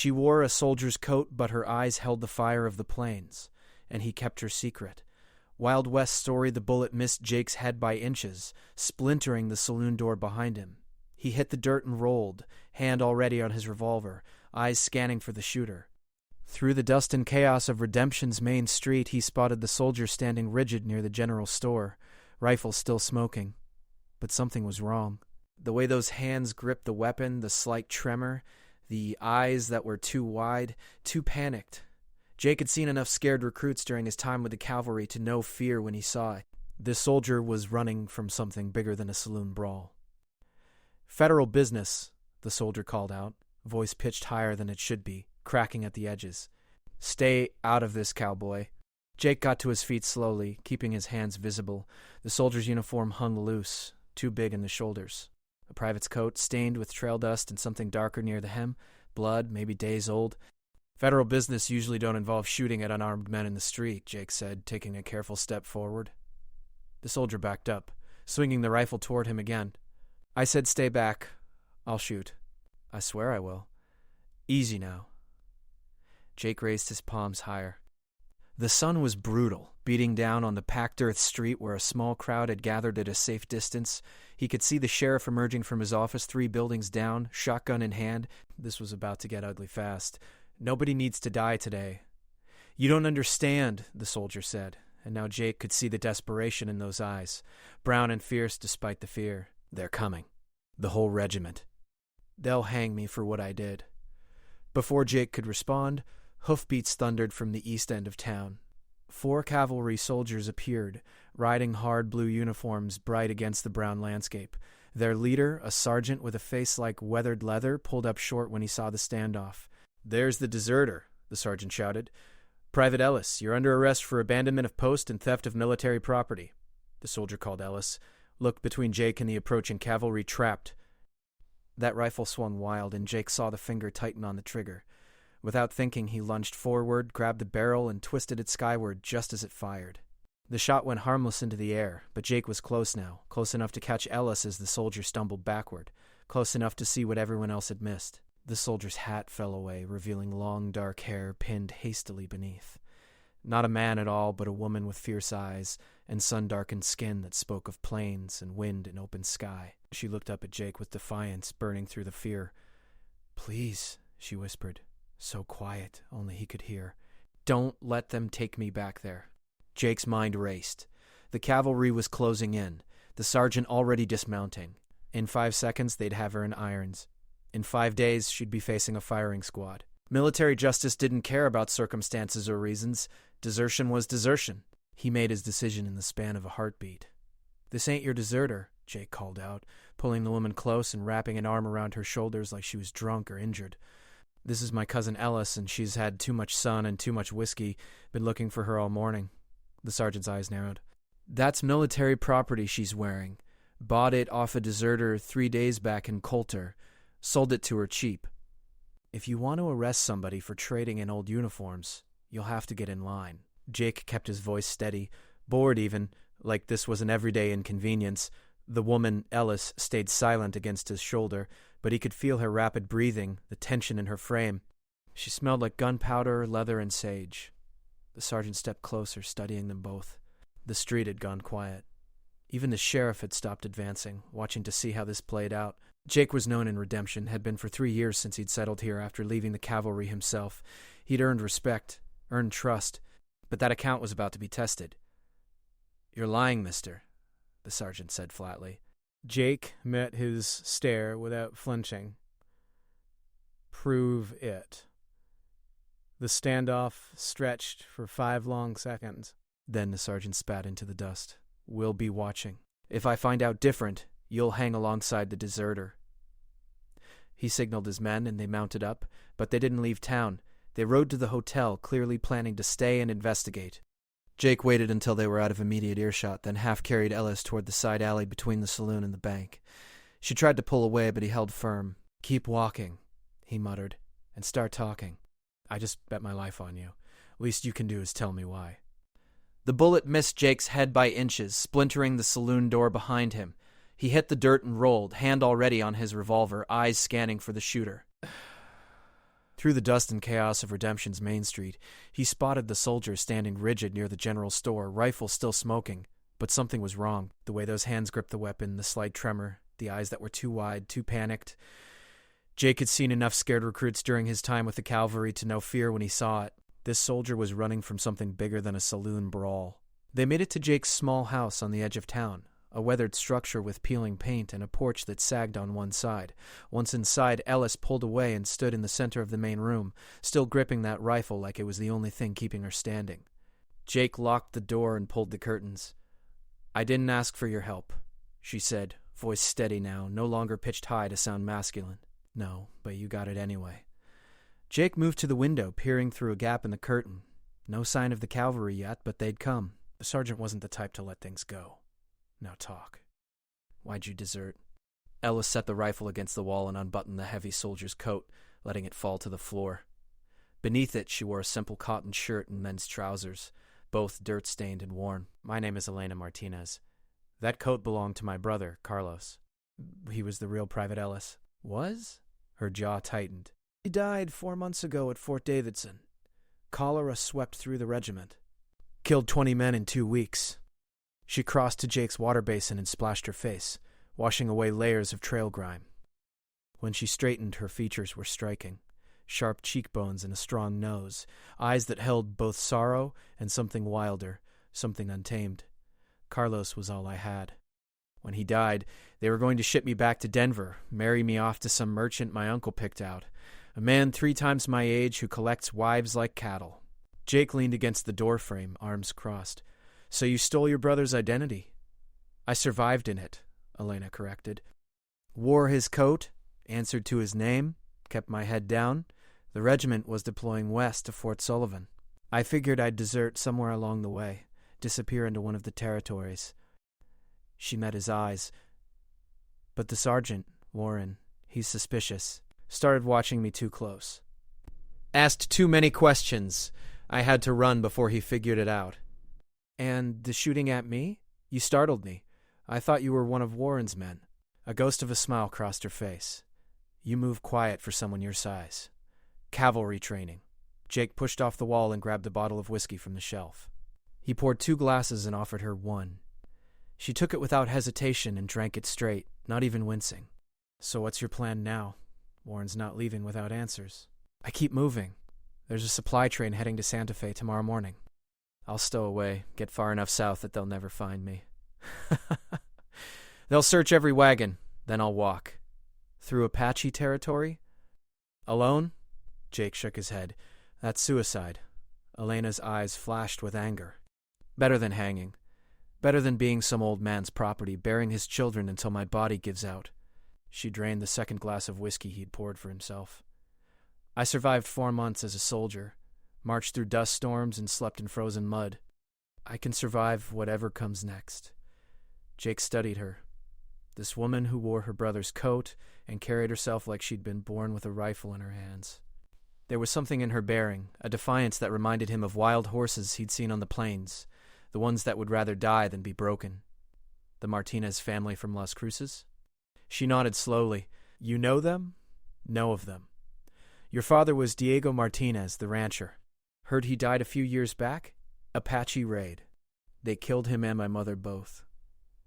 She wore a soldier's coat, but her eyes held the fire of the plains, and he kept her secret. Wild West story, the bullet missed Jake's head by inches, splintering the saloon door behind him. He hit the dirt and rolled, hand already on his revolver, eyes scanning for the shooter. Through the dust and chaos of Redemption's main street, he spotted the soldier standing rigid near the general store, rifle still smoking. But something was wrong. The way those hands gripped the weapon, the slight tremor, the eyes that were too wide, too panicked. Jake had seen enough scared recruits during his time with the cavalry to know fear when he saw it. This soldier was running from something bigger than a saloon brawl. "Federal business," the soldier called out, voice pitched higher than it should be, cracking at the edges. "Stay out of this, cowboy." Jake got to his feet slowly, keeping his hands visible. The soldier's uniform hung loose, too big in the shoulders. A private's coat, stained with trail dust and something darker near the hem, blood, maybe days old. "Federal business usually don't involve shooting at unarmed men in the street," Jake said, taking a careful step forward. The soldier backed up, swinging the rifle toward him again. "I said stay back. I'll shoot. I swear I will. Easy now." Jake raised his palms higher. The sun was brutal, beating down on the packed earth street where a small crowd had gathered at a safe distance. He could see the sheriff emerging from his office 3 buildings down, shotgun in hand. This was about to get ugly fast. "Nobody needs to die today." "You don't understand," the soldier said, and now Jake could see the desperation in those eyes, brown and fierce despite the fear. "They're coming. The whole regiment. They'll hang me for what I did." Before Jake could respond, hoofbeats thundered from the east end of town. 4 cavalry soldiers appeared, riding hard blue uniforms bright against the brown landscape. Their leader, a sergeant with a face like weathered leather, pulled up short when he saw the standoff. "There's the deserter," the sergeant shouted. "Private Ellis, you're under arrest for abandonment of post and theft of military property." The soldier called Ellis, looked between Jake and the approaching cavalry, trapped. That rifle swung wild, and Jake saw the finger tighten on the trigger. Without thinking, he lunged forward, grabbed the barrel, and twisted it skyward just as it fired. The shot went harmless into the air, but Jake was close now, close enough to catch Ellis as the soldier stumbled backward, close enough to see what everyone else had missed. The soldier's hat fell away, revealing long, dark hair pinned hastily beneath. Not a man at all, but a woman with fierce eyes and sun-darkened skin that spoke of plains and wind and open sky. She looked up at Jake with defiance burning through the fear. "Please," she whispered, so quiet only he could hear. "Don't let them take me back there." Jake's mind raced. The cavalry was closing in, the sergeant already dismounting. In 5 seconds, they'd have her in irons. In 5 days, she'd be facing a firing squad. Military justice didn't care about circumstances or reasons. Desertion was desertion. He made his decision in the span of a heartbeat. "This ain't your deserter," Jake called out, pulling the woman close and wrapping an arm around her shoulders like she was drunk or injured. "This is my cousin Ellis, and she's had too much sun and too much whiskey. Been looking for her all morning." The sergeant's eyes narrowed. "That's military property she's wearing. Bought it off a deserter 3 days back in Coulter. Sold it to her cheap. If you want to arrest somebody for trading in old uniforms, you'll have to get in line." Jake kept his voice steady, bored even, like this was an everyday inconvenience. The woman, Ellis, stayed silent against his shoulder, but he could feel her rapid breathing, the tension in her frame. She smelled like gunpowder, leather, and sage. The sergeant stepped closer, studying them both. The street had gone quiet. Even the sheriff had stopped advancing, watching to see how this played out. Jake was known in Redemption, had been for 3 years since he'd settled here after leaving the cavalry himself. He'd earned respect, earned trust, but that account was about to be tested. "You're lying, mister," the sergeant said flatly. Jake met his stare without flinching. "Prove it." The standoff stretched for 5 long seconds. Then the sergeant spat into the dust. "We'll be watching. If I find out different, you'll hang alongside the deserter." He signaled his men, and they mounted up, but they didn't leave town. They rode to the hotel, clearly planning to stay and investigate. Jake waited until they were out of immediate earshot, then half-carried Ellis toward the side alley between the saloon and the bank. She tried to pull away, but he held firm. "Keep walking," he muttered, "and start talking. I just bet my life on you. Least you can do is tell me why." The bullet missed Jake's head by inches, splintering the saloon door behind him. He hit the dirt and rolled, hand already on his revolver, eyes scanning for the shooter. Through the dust and chaos of Redemption's main street, he spotted the soldier standing rigid near the general store, rifle still smoking. But something was wrong. The way those hands gripped the weapon, the slight tremor, the eyes that were too wide, too panicked. Jake had seen enough scared recruits during his time with the cavalry to know fear when he saw it. This soldier was running from something bigger than a saloon brawl. They made it to Jake's small house on the edge of town, a weathered structure with peeling paint and a porch that sagged on one side. Once inside, Ellis pulled away and stood in the center of the main room, still gripping that rifle like it was the only thing keeping her standing. Jake locked the door and pulled the curtains. "I didn't ask for your help," she said, voice steady now, no longer pitched high to sound masculine. "No, but you got it anyway." Jake moved to the window, peering through a gap in the curtain. No sign of the cavalry yet, but they'd come. The sergeant wasn't the type to let things go. Now talk. "Why'd you desert?" Ellis set the rifle against the wall and unbuttoned the heavy soldier's coat, letting it fall to the floor. Beneath it, she wore a simple cotton shirt and men's trousers, both dirt-stained and worn. "My name is Elena Martinez. That coat belonged to my brother, Carlos. He was the real Private Ellis." "Was?" Her jaw tightened. "He died 4 months ago at Fort Davidson. Cholera swept through the regiment. Killed 20 men in 2 weeks." She crossed to Jake's water basin and splashed her face, washing away layers of trail grime. When she straightened, her features were striking. Sharp cheekbones and a strong nose, eyes that held both sorrow and something wilder, something untamed. Carlos was all I had. When he died, they were going to ship me back to Denver, marry me off to some merchant my uncle picked out, a man 3 times my age who collects wives like cattle. Jake leaned against the doorframe, arms crossed. "So you stole your brother's identity?" "I survived in it," Elena corrected. "Wore his coat, answered to his name, kept my head down. The regiment was deploying west to Fort Sullivan. I figured I'd desert somewhere along the way, disappear into one of the territories." She met his eyes. "But the sergeant, Warren, he's suspicious. Started watching me too close. Asked too many questions. I had to run before he figured it out." "And the shooting at me? You startled me. I thought you were one of Warren's men." A ghost of a smile crossed her face. "You move quiet for someone your size. Cavalry training." Jake pushed off the wall and grabbed a bottle of whiskey from the shelf. He poured 2 glasses and offered her one. She took it without hesitation and drank it straight, not even wincing. "So what's your plan now? Warren's not leaving without answers." "I keep moving. There's a supply train heading to Santa Fe tomorrow morning. I'll stow away, get far enough south that they'll never find me." "They'll search every wagon, then I'll walk." "Through Apache territory? Alone?" Jake shook his head. "That's suicide." Elena's eyes flashed with anger. "Better than hanging. Better than being some old man's property, bearing his children until my body gives out." She drained the second glass of whiskey he'd poured for himself. "I survived 4 months as a soldier, marched through dust storms and slept in frozen mud. I can survive whatever comes next." Jake studied her. This woman who wore her brother's coat and carried herself like she'd been born with a rifle in her hands. There was something in her bearing, a defiance that reminded him of wild horses he'd seen on the plains, the ones that would rather die than be broken. The Martinez family from Las Cruces? She nodded slowly. "You know them?" "Know of them. Your father was Diego Martinez, the rancher. Heard he died a few years back? Apache raid. They killed him and my mother both.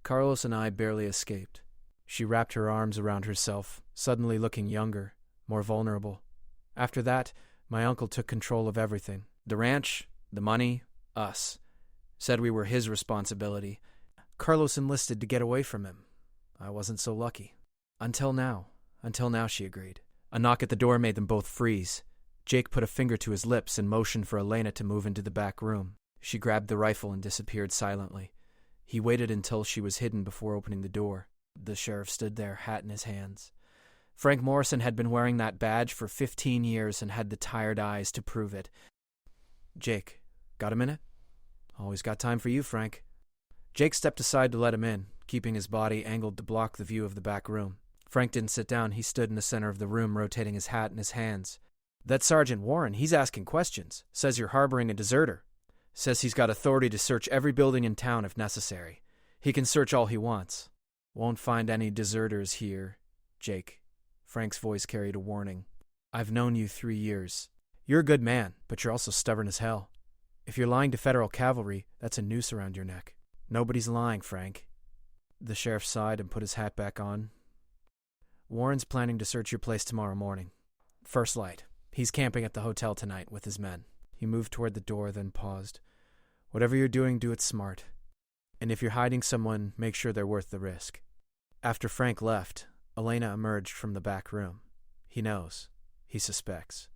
Carlos and I barely escaped." She wrapped her arms around herself, suddenly looking younger, more vulnerable. "After that, my uncle took control of everything. The ranch, the money, us. Said we were his responsibility. Carlos enlisted to get away from him. I wasn't so lucky. Until now, she agreed." A knock at the door made them both freeze. Jake put a finger to his lips and motioned for Elena to move into the back room. She grabbed the rifle and disappeared silently. He waited until she was hidden before opening the door. The sheriff stood there, hat in his hands. Frank Morrison had been wearing that badge for 15 years and had the tired eyes to prove it. "Jake, got a minute?" "Always got time for you, Frank." Jake stepped aside to let him in, keeping his body angled to block the view of the back room. Frank didn't sit down. He stood in the center of the room, rotating his hat in his hands. "That Sergeant Warren, he's asking questions. Says you're harboring a deserter. Says he's got authority to search every building in town if necessary. He can search all he wants. Won't find any deserters here, Jake." Frank's voice carried a warning. I've known you 3 years. You're a good man, but you're also stubborn as hell. If you're lying to federal cavalry, that's a noose around your neck. Nobody's lying, Frank. The sheriff sighed and put his hat back on. Warren's planning to search your place tomorrow morning. First light. He's camping at the hotel tonight with his men. He moved toward the door, then paused. Whatever you're doing, do it smart. And if you're hiding someone, make sure they're worth the risk. After Frank left, Elena emerged from the back room. He knows. He suspects.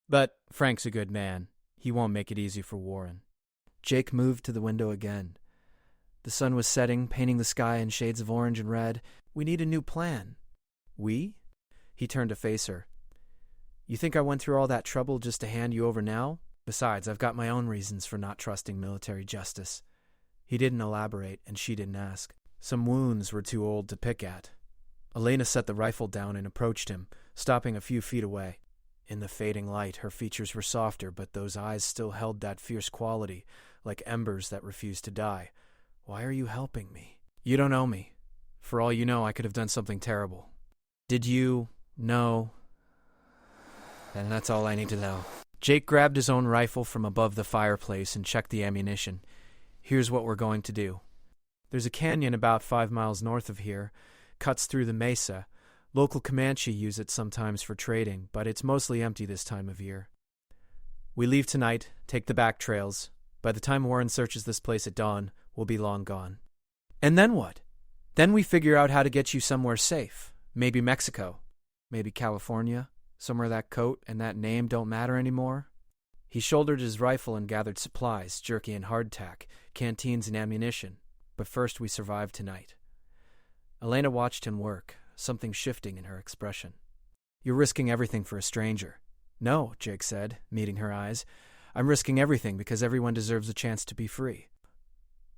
But Frank's a good man. He won't make it easy for Warren. Jake moved to the window again. The sun was setting, painting the sky in shades of orange and red. We need a new plan. We? He turned to face her. You think I went through all that trouble just to hand you over now? Besides, I've got my own reasons for not trusting military justice. He didn't elaborate, and she didn't ask. Some wounds were too old to pick at. Elena set the rifle down and approached him, stopping a few feet away. In the fading light, her features were softer, but those eyes still held that fierce quality, like embers that refused to die. Why are you helping me? You don't know me. For all you know, I could have done something terrible. Did you know? And that's all I need to know. Jake grabbed his own rifle from above the fireplace and checked the ammunition. Here's what we're going to do. There's a canyon about 5 miles north of here, cuts through the mesa. Local Comanche use it sometimes for trading, but it's mostly empty this time of year. We leave tonight, take the back trails. By the time Warren searches this place at dawn, we'll be long gone. And then what? Then we figure out how to get you somewhere safe. Maybe Mexico. Maybe California. Somewhere that coat and that name don't matter anymore. He shouldered his rifle and gathered supplies, jerky and hardtack, canteens and ammunition. But first we survive tonight. Elena watched him work, something shifting in her expression. You're risking everything for a stranger. No, Jake said, meeting her eyes. I'm risking everything because everyone deserves a chance to be free.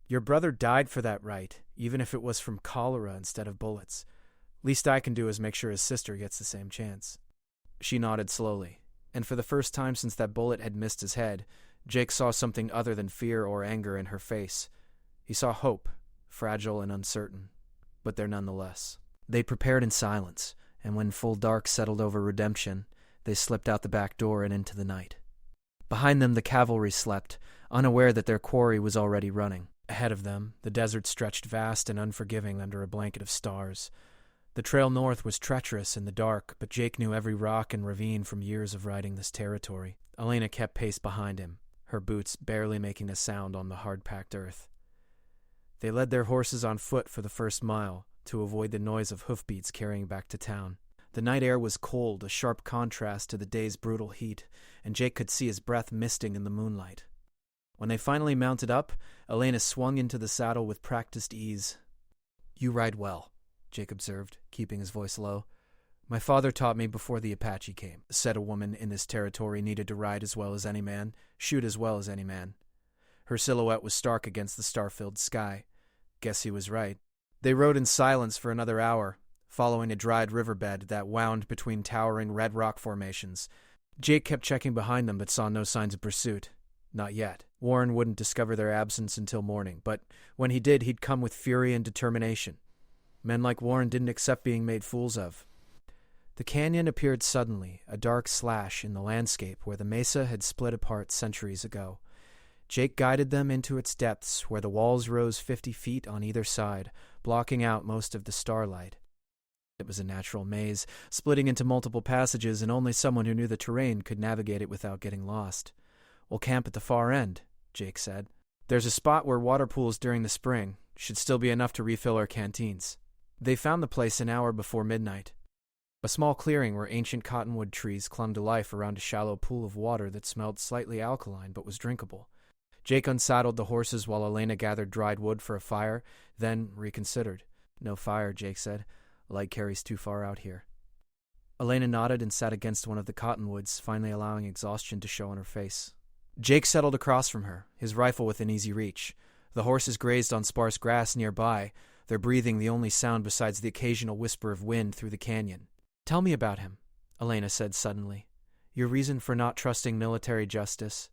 Your brother died for that right, even if it was from cholera instead of bullets. Least I can do is make sure his sister gets the same chance. She nodded slowly, and for the first time since that bullet had missed his head, Jake saw something other than fear or anger in her face. He saw hope, fragile and uncertain, but there nonetheless. They prepared in silence, and when full dark settled over redemption, they slipped out the back door and into the night. Behind them the cavalry slept, unaware that their quarry was already running. Ahead of them, the desert stretched vast and unforgiving under a blanket of stars. The trail north was treacherous in the dark, but Jake knew every rock and ravine from years of riding this territory. Elena kept pace behind him, her boots barely making a sound on the hard-packed earth. They led their horses on foot for the first mile, to avoid the noise of hoofbeats carrying back to town. The night air was cold, a sharp contrast to the day's brutal heat, and Jake could see his breath misting in the moonlight. When they finally mounted up, Elena swung into the saddle with practiced ease. You ride well, Jake observed, keeping his voice low. My father taught me before the Apache came, said a woman in this territory needed to ride as well as any man, shoot as well as any man. Her silhouette was stark against the star-filled sky. Guess he was right. They rode in silence for another hour, following a dried riverbed that wound between towering red rock formations. Jake kept checking behind them but saw no signs of pursuit. Not yet. Warren wouldn't discover their absence until morning, but when he did, he'd come with fury and determination. Men like Warren didn't accept being made fools of. The canyon appeared suddenly, a dark slash in the landscape where the mesa had split apart centuries ago. Jake guided them into its depths, where the walls rose 50 feet on either side, blocking out most of the starlight. It was a natural maze, splitting into multiple passages, and only someone who knew the terrain could navigate it without getting lost. We'll camp at the far end, Jake said. There's a spot where water pools during the spring. Should still be enough to refill our canteens. They found the place an hour before midnight. A small clearing where ancient cottonwood trees clung to life around a shallow pool of water that smelled slightly alkaline but was drinkable. Jake unsaddled the horses while Elena gathered dried wood for a fire, then reconsidered. No fire, Jake said. Light carries too far out here. Elena nodded and sat against one of the cottonwoods, finally allowing exhaustion to show on her face. Jake settled across from her, his rifle within easy reach. The horses grazed on sparse grass nearby, their breathing the only sound besides the occasional whisper of wind through the canyon. Tell me about him, Elena said suddenly. Your reason for not trusting military justice.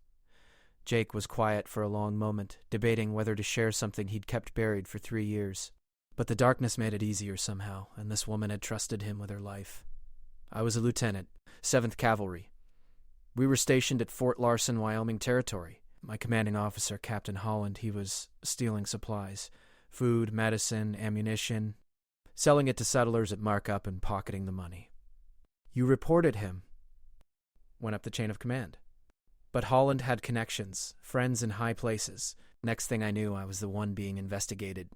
Jake was quiet for a long moment, debating whether to share something he'd kept buried for 3 years. But the darkness made it easier somehow, and this woman had trusted him with her life. I was a lieutenant, 7th Cavalry. We were stationed at Fort Larson, Wyoming Territory. My commanding officer, Captain Holland, he was stealing supplies, food, medicine, ammunition, selling it to settlers at markup and pocketing the money. You reported him. Went up the chain of command. But Holland had connections, friends in high places. Next thing I knew, I was the one being investigated.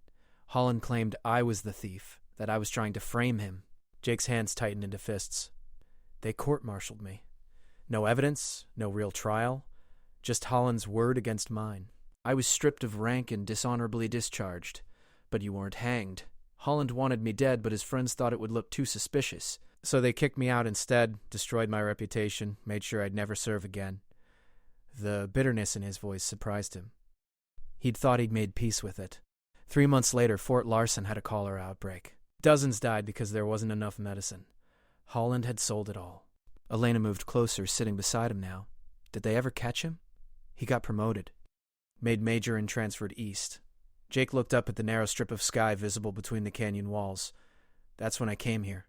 Holland claimed I was the thief, that I was trying to frame him. Jake's hands tightened into fists. They court-martialed me. No evidence, no real trial, just Holland's word against mine. I was stripped of rank and dishonorably discharged. But you weren't hanged. Holland wanted me dead, but his friends thought it would look too suspicious. So they kicked me out instead, destroyed my reputation, made sure I'd never serve again. The bitterness in his voice surprised him. He'd thought he'd made peace with it. 3 months later, Fort Larson had a cholera outbreak. Dozens died because there wasn't enough medicine. Holland had sold it all. Elena moved closer, sitting beside him now. Did they ever catch him? He got promoted. Made major and transferred east. Jake looked up at the narrow strip of sky visible between the canyon walls. That's when I came here.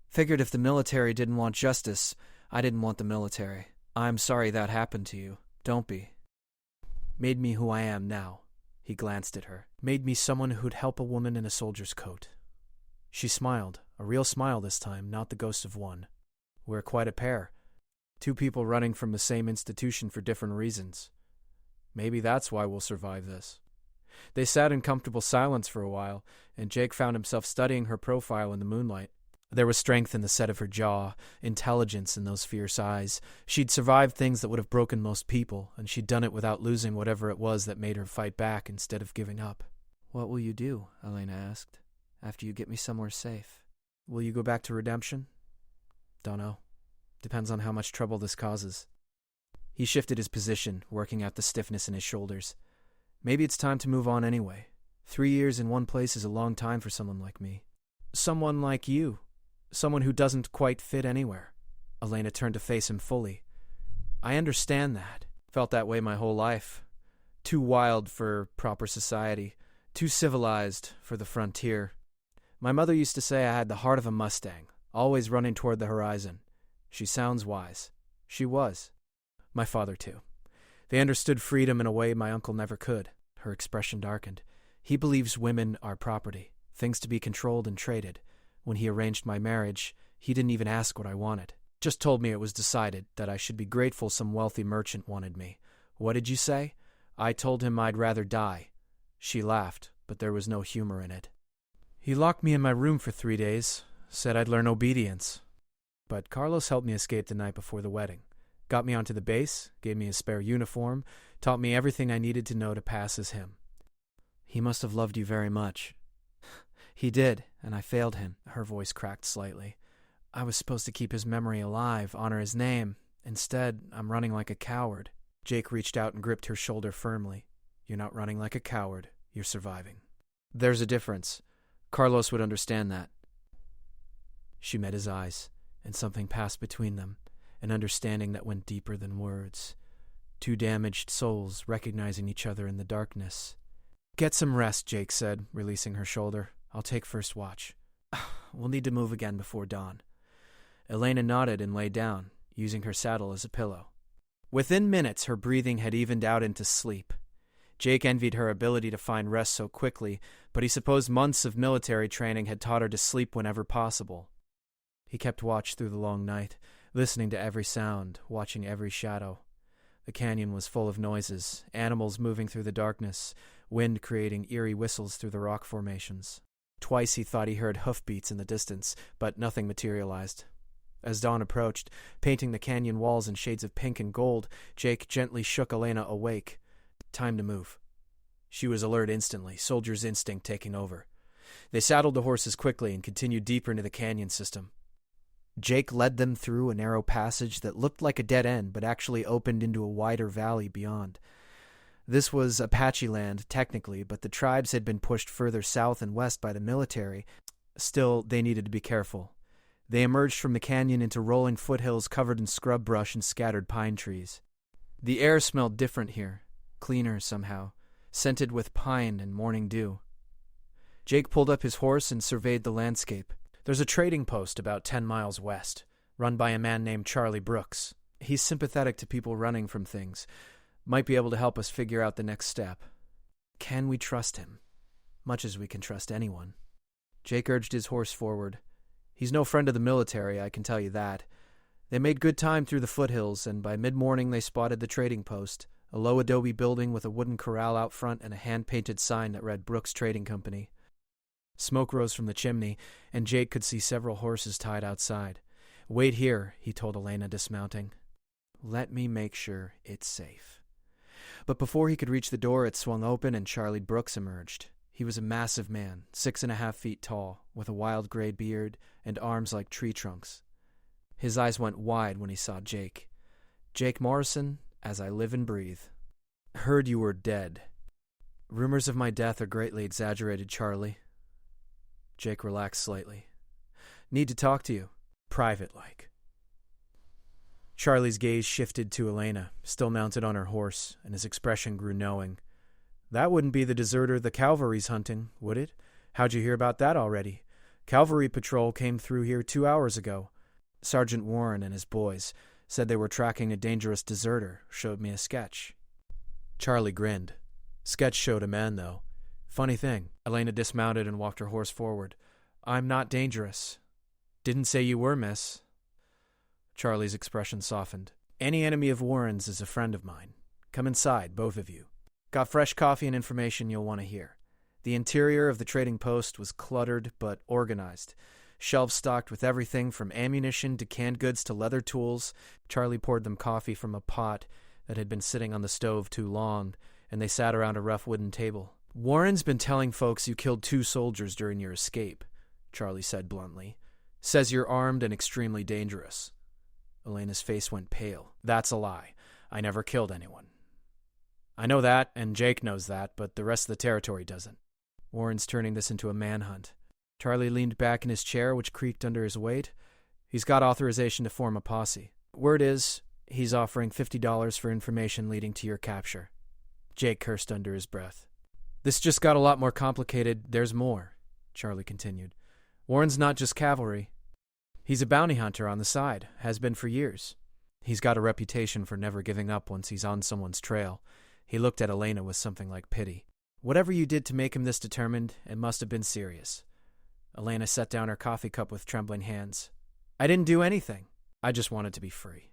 Figured if the military didn't want justice, I didn't want the military. I'm sorry that happened to you. Don't be. Made me who I am now. He glanced at her. Made me someone who'd help a woman in a soldier's coat. She smiled, a real smile this time, not the ghost of one. We're quite a pair. 2 people running from the same institution for different reasons. Maybe that's why we'll survive this. They sat in comfortable silence for a while, and Jake found himself studying her profile in the moonlight. There was strength in the set of her jaw, intelligence in those fierce eyes. She'd survived things that would have broken most people, and she'd done it without losing whatever it was that made her fight back instead of giving up. What will you do? Elena asked. After you get me somewhere safe. Will you go back to redemption? Dunno. Depends on how much trouble this causes. He shifted his position, working out the stiffness in his shoulders. Maybe it's time to move on anyway. 3 years in one place is a long time for someone like me. Someone like you. Someone who doesn't quite fit anywhere. Elena turned to face him fully. I understand that. Felt that way my whole life. Too wild for proper society. Too civilized for the frontier. My mother used to say I had the heart of a Mustang, always running toward the horizon. She sounds wise. She was. My father, too. They understood freedom in a way my uncle never could. Her expression darkened. He believes women are property, things to be controlled and traded. When he arranged my marriage, he didn't even ask what I wanted. Just told me it was decided, that I should be grateful some wealthy merchant wanted me. What did you say? I told him I'd rather die. She laughed, but there was no humor in it. He locked me in my room for 3 days, said I'd learn obedience. But Carlos helped me escape the night before the wedding. Got me onto the base, gave me a spare uniform, taught me everything I needed to know to pass as him. He must have loved you very much. He did, and I failed him. Her voice cracked slightly. I was supposed to keep his memory alive, honor his name. Instead, I'm running like a coward. Jake reached out and gripped her shoulder firmly. You're not running like a coward. You're surviving. There's a difference. Carlos would understand that. She met his eyes, and something passed between them, an understanding that went deeper than words. 2 damaged souls recognizing each other in the darkness. Get some rest, Jake said, releasing her shoulder. I'll take first watch. We'll need to move again before dawn. Elena nodded and lay down, using her saddle as a pillow. Within minutes, her breathing had evened out into sleep. Jake envied her ability to find rest so quickly, but he supposed months of military training had taught her to sleep whenever possible. He kept watch through the long night, listening to every sound, watching every shadow. The canyon was full of noises, animals moving through the darkness, wind creating eerie whistles through the rock formations. Twice he thought he heard hoofbeats in the distance, but nothing materialized. As dawn approached, painting the canyon walls in shades of pink and gold, Jake gently shook Elena awake. Time to move. She was alert instantly, soldier's instinct taking over. They saddled the horses quickly and continued deeper into the canyon system. Jake led them through a narrow passage that looked like a dead end, but actually opened into a wider valley beyond. This was Apache land, technically, but the tribes had been pushed further south and west by the military. Still, they needed to be careful. They emerged from the canyon into rolling foothills covered in scrub brush and scattered pine trees. The air smelled different here, cleaner somehow, scented with pine and morning dew. Jake pulled up his horse and surveyed the landscape. There's a trading post about 10 miles west. run by a man named Charlie Brooks. He's sympathetic to people running from things. Might be able to help us figure out the next step. Can we trust him? Much as we can trust anyone. Jake urged his horse forward. He's no friend of the military, I can tell you that. They made good time through the foothills, and by mid-morning they spotted the trading post, a low adobe building with a wooden corral out front and a hand-painted sign that read Brooks Trading Company. Smoke rose from the chimney, and Jake could see several horses tied outside. "Wait here," he told Elena, dismounting. "Let me make sure it's safe." But before he could reach the door, it swung open and Charlie Brooks emerged. He was a massive man, 6.5 feet tall, with a wild gray beard and arms like tree trunks. His eyes went wide when he saw Jake. "Jake Morrison, as I live and breathe. Heard you were dead." "Rumors of my death are greatly exaggerated, Charlie." Jake relaxed slightly. "Need to talk to you. Private-like." Charlie's gaze shifted to Elena, still mounted on her horse, and his expression grew knowing. "That wouldn't be the deserter the cavalry's hunting, would it? How'd you hear about that already? Cavalry patrol came through here 2 hours ago. Sergeant Warren and his boys said they were tracking a dangerous deserter, showed me a sketch." Charlie grinned. "Sketch showed a man, though. Funny thing." Elena dismounted and walked her horse forward. "I'm not dangerous." "Didn't say you were, miss." Charlie's expression softened. "Any enemy of Warren's is a friend of mine. Come inside, both of you. Got fresh coffee and information you'll want to hear." The interior of the trading post was cluttered but organized. Shelves stocked with everything from ammunition to canned goods to leather tools. Charlie poured them coffee from a pot that had been sitting on the stove too long, and they sat around a rough wooden table. "Warren's been telling folks you killed 2 soldiers during your escape," Charlie said bluntly. "Says you're armed and extremely dangerous." Elena's face went pale. "That's a lie. I never killed anyone." "I know that, and Jake knows that, but the rest of the territory doesn't. Warren's turning this into a manhunt." Charlie leaned back in his chair, which creaked under his weight. "He's got authorization to form a posse. Word is, he's offering $50 for information leading to your capture." Jake cursed under his breath. "This just got a lot more complicated. There's more," Charlie continued. "Warren's not just cavalry. He's a bounty hunter on the side, has been for years. He's got a reputation for never giving up once he's on someone's trail." He looked at Elena with something like pity. "Whatever you did to make him this determined, it must have been serious." Elena set down her coffee cup with trembling hands. "I didn't do anything. I just wanted to be free."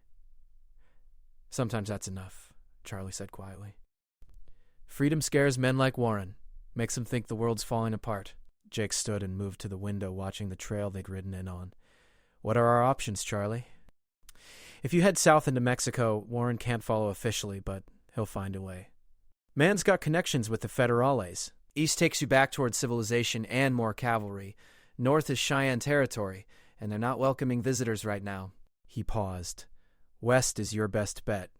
"Sometimes that's enough," Charlie said quietly. "Freedom scares men like Warren. Makes them think the world's falling apart." Jake stood and moved to the window, watching the trail they'd ridden in on. "What are our options, Charlie?" "If you head south into Mexico, Warren can't follow officially, but he'll find a way. Man's got connections with the Federales. East takes you back toward civilization and more cavalry. North is Cheyenne territory, and they're not welcoming visitors right now." He paused. "West is your best bet.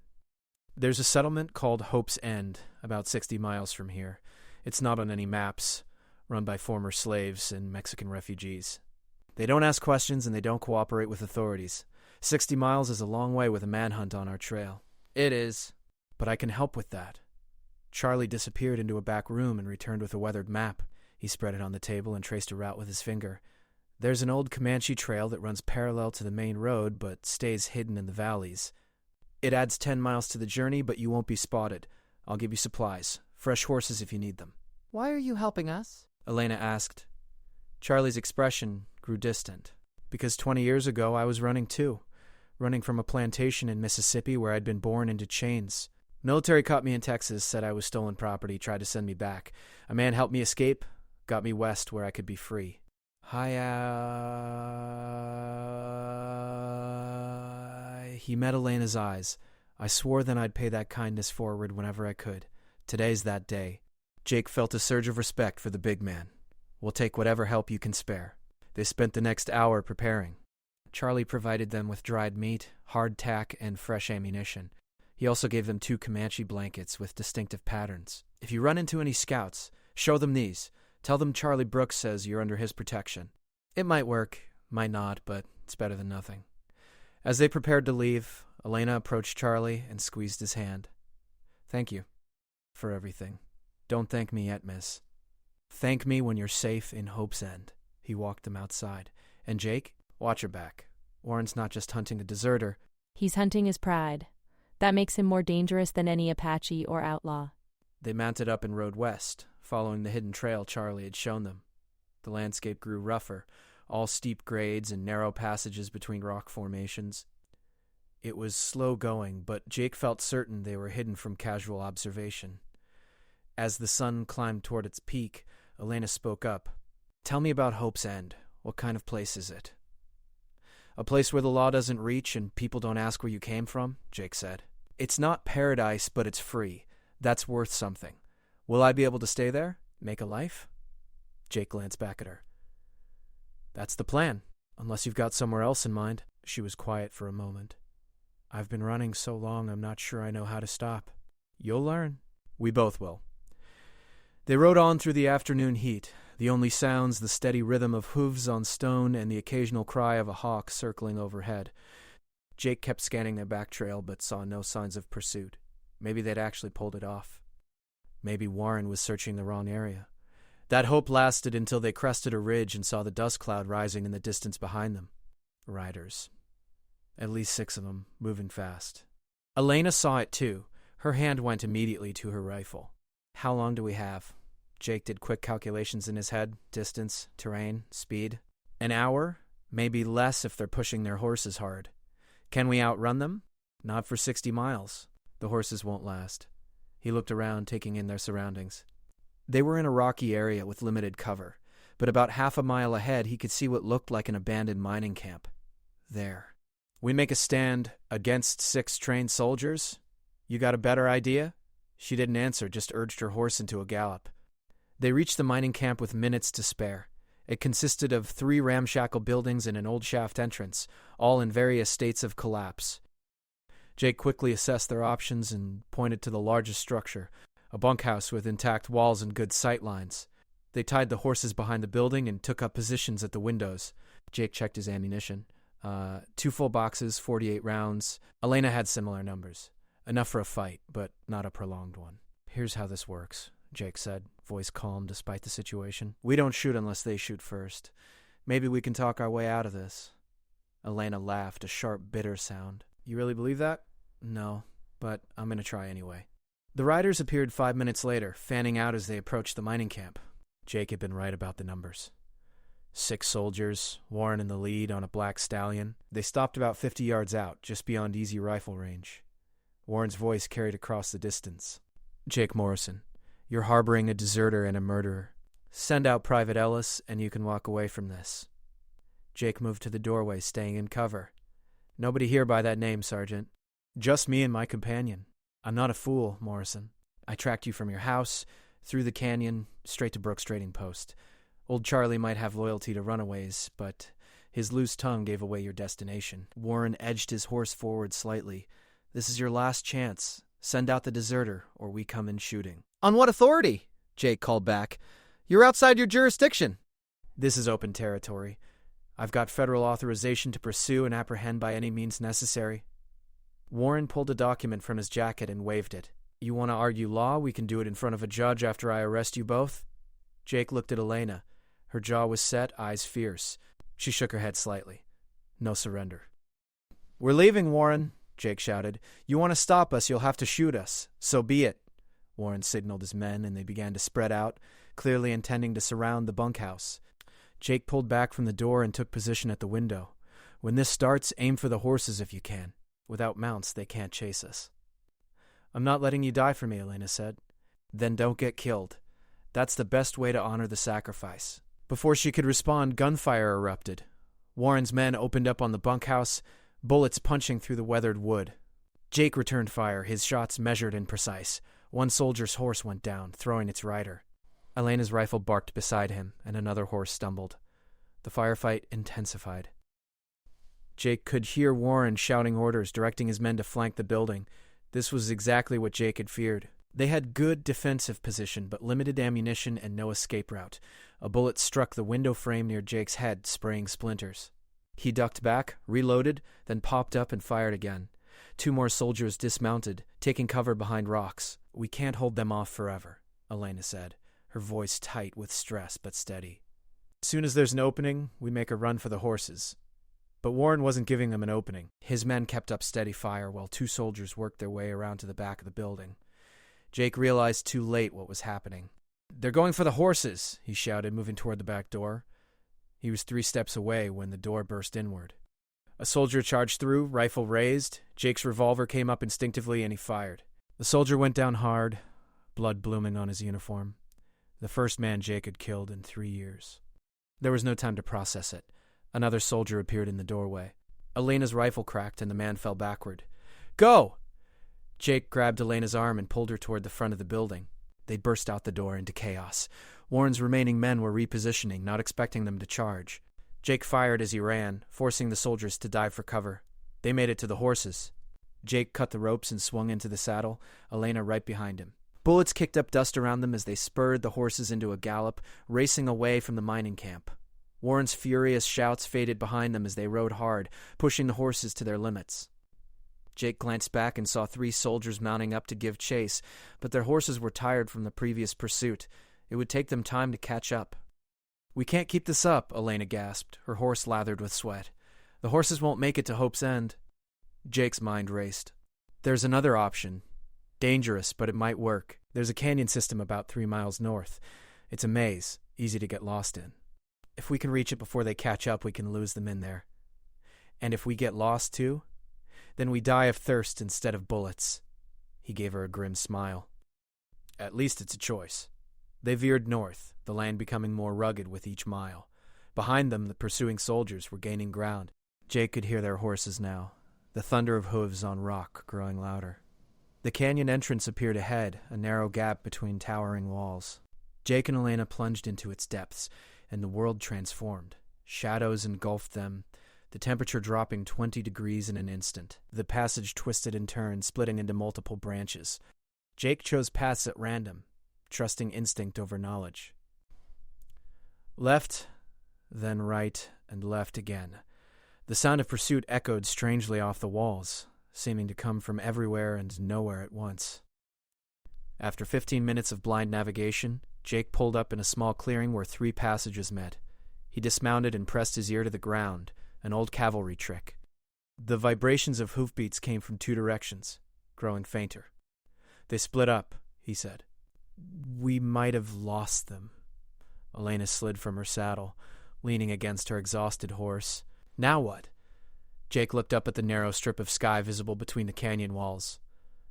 There's a settlement called Hope's End, about 60 miles from here. It's not on any maps, run by former slaves and Mexican refugees. They don't ask questions and they don't cooperate with authorities. 60 miles is a long way with a manhunt on our trail." "It is, but I can help with that." Charlie disappeared into a back room and returned with a weathered map. He spread it on the table and traced a route with his finger. "There's an old Comanche trail that runs parallel to the main road but stays hidden in the valleys. It adds 10 miles to the journey, but you won't be spotted. I'll give you supplies. Fresh horses if you need them." "Why are you helping us?" Elena asked. Charlie's expression grew distant. "Because 20 years ago I was running too. Running from a plantation in Mississippi where I'd been born into chains. Military caught me in Texas, said I was stolen property, tried to send me back. A man helped me escape, got me west where I could be free." He met Elena's eyes. "I swore then I'd pay that kindness forward whenever I could. Today's that day." Jake felt a surge of respect for the big man. "We'll take whatever help you can spare." They spent the next hour preparing. Charlie provided them with dried meat, hardtack, and fresh ammunition. He also gave them 2 Comanche blankets with distinctive patterns. "If you run into any scouts, show them these. Tell them Charlie Brooks says you're under his protection." It might work, might not, but it's better than nothing. As they prepared to leave, Elena approached Charlie and squeezed his hand. "Thank you for everything. Don't thank me yet, miss. Thank me when you're safe in Hope's End." He walked them outside. "And Jake, watch your back. Warren's not just hunting a deserter. He's hunting his pride. That makes him more dangerous than any Apache or outlaw. They mounted up and rode west, following the hidden trail Charlie had shown them. The landscape grew rougher, all steep grades and narrow passages between rock formations. It was slow going, but Jake felt certain they were hidden from casual observation. As the sun climbed toward its peak, Elena spoke up. "Tell me about Hope's End. What kind of place is it?" "A place where the law doesn't reach and people don't ask where you came from," Jake said. "It's not paradise, but it's free. That's worth something. Will I be able to stay there? Make a life?" Jake glanced back at her. "That's the plan, unless you've got somewhere else in mind." She was quiet for a moment. "I've been running so long I'm not sure I know how to stop." "You'll learn." "We both will." They rode on through the afternoon heat, the only sounds the steady rhythm of hooves on stone and the occasional cry of a hawk circling overhead. Jake kept scanning their back trail but saw no signs of pursuit. Maybe they'd actually pulled it off. Maybe Warren was searching the wrong area. That hope lasted until they crested a ridge and saw the dust cloud rising in the distance behind them. Riders. At least 6 of them, moving fast. Elena saw it too. Her hand went immediately to her rifle. "How long do we have?" Jake did quick calculations in his head. Distance, terrain, speed. "An hour? Maybe less if they're pushing their horses hard. Can we outrun them? Not for 60 miles. The horses won't last." He looked around, taking in their surroundings. They were in a rocky area with limited cover, but about half a mile ahead he could see what looked like an abandoned mining camp. There. "We make a stand against 6 trained soldiers? You got a better idea?" She didn't answer, just urged her horse into a gallop. They reached the mining camp with minutes to spare. It consisted of 3 ramshackle buildings and an old shaft entrance, all in various states of collapse. Jake quickly assessed their options and pointed to the largest structure, a bunkhouse with intact walls and good sight lines. They tied the horses behind the building and took up positions at the windows. Jake checked his ammunition. 2 full boxes, 48 rounds. Elena had similar numbers. Enough for a fight, but not a prolonged one. "Here's how this works," Jake said, voice calm despite the situation. "We don't shoot unless they shoot first. Maybe we can talk our way out of this." Elena laughed, a sharp, bitter sound. "You really believe that?" "No, but I'm going to try anyway." The riders appeared 5 minutes later, fanning out as they approached the mining camp. Jake had been right about the numbers. 6 soldiers, Warren in the lead on a black stallion. They stopped about 50 yards out, just beyond easy rifle range. Warren's voice carried across the distance. "Jake Morrison, you're harboring a deserter and a murderer. Send out Private Ellis, and you can walk away from this." Jake moved to the doorway, staying in cover. "Nobody here by that name, Sergeant. Just me and my companion. I'm not a fool, Morrison. I tracked you from your house, through the canyon, straight to Brooks Trading Post. Old Charlie might have loyalty to runaways, but his loose tongue gave away your destination." Warren edged his horse forward slightly. "This is your last chance. Send out the deserter, or we come in shooting." "On what authority?" Jake called back. "You're outside your jurisdiction." "This is open territory. I've got federal authorization to pursue and apprehend by any means necessary." Warren pulled a document from his jacket and waved it. "You want to argue law? We can do it in front of a judge after I arrest you both." Jake looked at Elena. Her jaw was set, eyes fierce. She shook her head slightly. No surrender. "We're leaving, Warren," Jake shouted. "You want to stop us, you'll have to shoot us. So be it." Warren signaled his men, and they began to spread out, clearly intending to surround the bunkhouse. Jake pulled back from the door and took position at the window. "When this starts, aim for the horses if you can. Without mounts, they can't chase us." "I'm not letting you die for me," Elena said. "Then don't get killed. That's the best way to honor the sacrifice." Before she could respond, gunfire erupted. Warren's men opened up on the bunkhouse, bullets punching through the weathered wood. Jake returned fire, his shots measured and precise. One soldier's horse went down, throwing its rider. Elena's rifle barked beside him, and another horse stumbled. The firefight intensified. Jake could hear Warren shouting orders, directing his men to flank the building. This was exactly what Jake had feared. They had good defensive position, but limited ammunition and no escape route. A bullet struck the window frame near Jake's head, spraying splinters. He ducked back, reloaded, then popped up and fired again. 2 more soldiers dismounted, taking cover behind rocks. "We can't hold them off forever," Elena said, her voice tight with stress but steady. "As soon as there's an opening, we make a run for the horses. But Warren wasn't giving them an opening. His men kept up steady fire while 2 soldiers worked their way around to the back of the building. Jake realized too late what was happening. "They're going for the horses," he shouted, moving toward the back door. He was 3 steps away when the door burst inward. A soldier charged through, rifle raised. Jake's revolver came up instinctively and he fired. The soldier went down hard, blood blooming on his uniform. The first man Jake had killed in 3 years. There was no time to process it. Another soldier appeared in the doorway. Elena's rifle cracked and the man fell backward. "Go!" Jake grabbed Elena's arm and pulled her toward the front of the building. They burst out the door into chaos. Warren's remaining men were repositioning, not expecting them to charge. Jake fired as he ran, forcing the soldiers to dive for cover. They made it to the horses. Jake cut the ropes and swung into the saddle, Elena right behind him. Bullets kicked up dust around them as they spurred the horses into a gallop, racing away from the mining camp. Warren's furious shouts faded behind them as they rode hard, pushing the horses to their limits. Jake glanced back and saw 3 soldiers mounting up to give chase, but their horses were tired from the previous pursuit. It would take them time to catch up. "We can't keep this up," Elena gasped, her horse lathered with sweat. "The horses won't make it to Hope's End." Jake's mind raced. "There's another option. Dangerous, but it might work. There's a canyon system about 3 miles north. It's a maze, easy to get lost in. If we can reach it before they catch up, we can lose them in there. And if we get lost too, then we die of thirst instead of bullets." He gave her a grim smile. "At least it's a choice." They veered north, the land becoming more rugged with each mile. Behind them, the pursuing soldiers were gaining ground. Jake could hear their horses now, the thunder of hooves on rock growing louder. The canyon entrance appeared ahead, a narrow gap between towering walls. Jake and Elena plunged into its depths, and the world transformed. Shadows engulfed them, the temperature dropping 20 degrees in an instant. The passage twisted and turned, splitting into multiple branches. Jake chose paths at random, trusting instinct over knowledge. Left, then right, and left again. The sound of pursuit echoed strangely off the walls, seeming to come from everywhere and nowhere at once. After 15 minutes of blind navigation, Jake pulled up in a small clearing where 3 passages met. He dismounted and pressed his ear to the ground, an old cavalry trick. The vibrations of hoofbeats came from 2 directions, growing fainter. "They split up," he said. "We might have lost them." Elena slid from her saddle, leaning against her exhausted horse. "Now what?" Jake looked up at the narrow strip of sky visible between the canyon walls.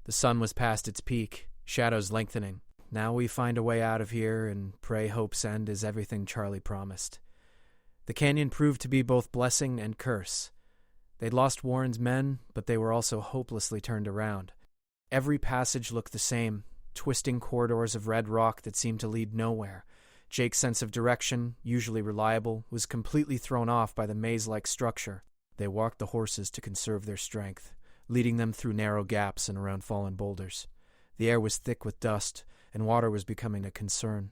The sun was past its peak, shadows lengthening. "Now we find a way out of here and pray Hope's End is everything Charlie promised." The canyon proved to be both blessing and curse. They'd lost Warren's men, but they were also hopelessly turned around. Every passage looked the same, twisting corridors of red rock that seemed to lead nowhere. Jake's sense of direction, usually reliable, was completely thrown off by the maze-like structure. They walked the horses to conserve their strength, leading them through narrow gaps and around fallen boulders. The air was thick with dust, and water was becoming a concern.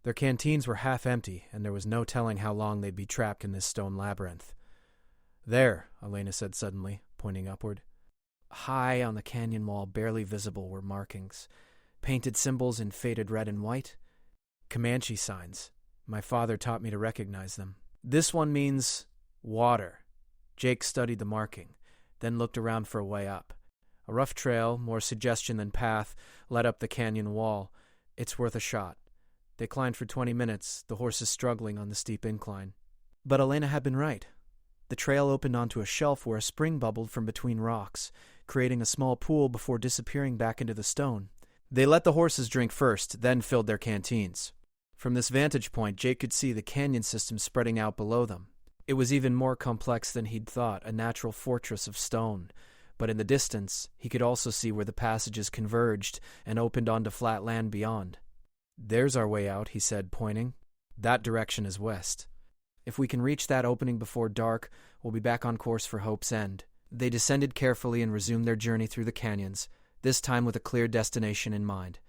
Their canteens were half empty, and there was no telling how long they'd be trapped in this stone labyrinth. "There," Elena said suddenly, pointing upward. High on the canyon wall, barely visible, were markings. Painted symbols in faded red and white. Comanche signs. My father taught me to recognize them. "This one means water." Jake studied the marking, then looked around for a way up. A rough trail, more suggestion than path, led up the canyon wall. "It's worth a shot." They climbed for 20 minutes, the horses struggling on the steep incline. But Elena had been right. The trail opened onto a shelf where a spring bubbled from between rocks, creating a small pool before disappearing back into the stone. They let the horses drink first, then filled their canteens. From this vantage point, Jake could see the canyon system spreading out below them. It was even more complex than he'd thought, a natural fortress of stone. But in the distance, he could also see where the passages converged and opened onto flat land beyond. "There's our way out," he said, pointing. "That direction is west. If we can reach that opening before dark, we'll be back on course for Hope's End." They descended carefully and resumed their journey through the canyons, this time with a clear destination in mind.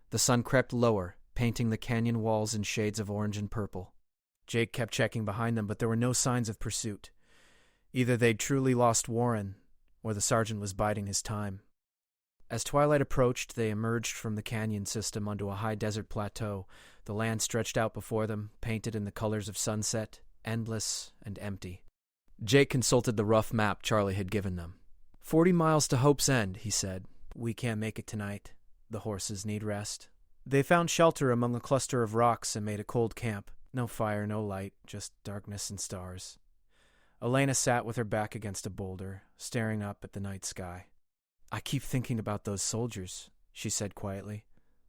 The sun crept lower, painting the canyon walls in shades of orange and purple. Jake kept checking behind them, but there were no signs of pursuit. Either they'd truly lost Warren, or the sergeant was biding his time. As twilight approached, they emerged from the canyon system onto a high desert plateau. The land stretched out before them, painted in the colors of sunset, endless and empty. Jake consulted the rough map Charlie had given them. 40 miles to Hope's End, he said. We can't make it tonight. The horses need rest. They found shelter among a cluster of rocks and made a cold camp. No fire, no light, just darkness and stars. Elena sat with her back against a boulder, staring up at the night sky. I keep thinking about those soldiers, she said quietly.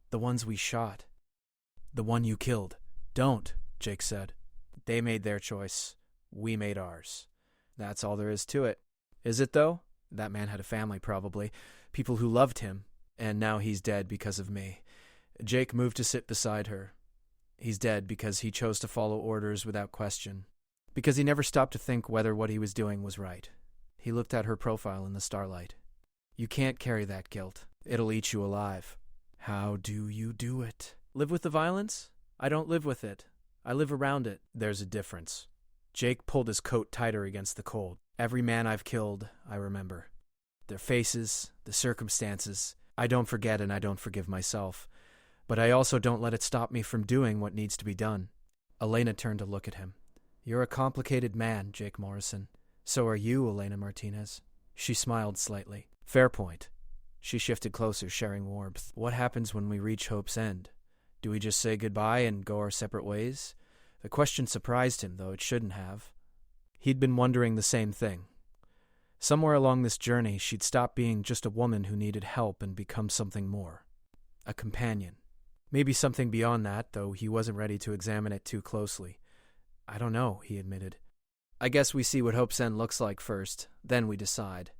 The ones we shot. The one you killed. Don't, Jake said. They made their choice. We made ours. That's all there is to it. Is it, though? That man had a family, probably. People who loved him. And now he's dead because of me. Jake moved to sit beside her. He's dead because he chose to follow orders without question. Because he never stopped to think whether what he was doing was right. He looked at her profile in the starlight. You can't carry that guilt. It'll eat you alive. How do you do it? Live with the violence? I don't live with it. I live around it. There's a difference. Jake pulled his coat tighter against the cold. Every man I've killed, I remember. Their faces, the circumstances. I don't forget and I don't forgive myself. But I also don't let it stop me from doing what needs to be done. Elena turned to look at him. You're a complicated man, Jake Morrison. So are you, Elena Martinez. She smiled slightly. Fair point. She shifted closer, sharing warmth. What happens when we reach Hope's End? Do we just say goodbye and go our separate ways? The question surprised him, though it shouldn't have. He'd been wondering the same thing. Somewhere along this journey, she'd stop being just a woman who needed help and become something more. A companion. Maybe something beyond that, though he wasn't ready to examine it too closely. I don't know, he admitted. I guess we see what Hope's End looks like first, then we decide.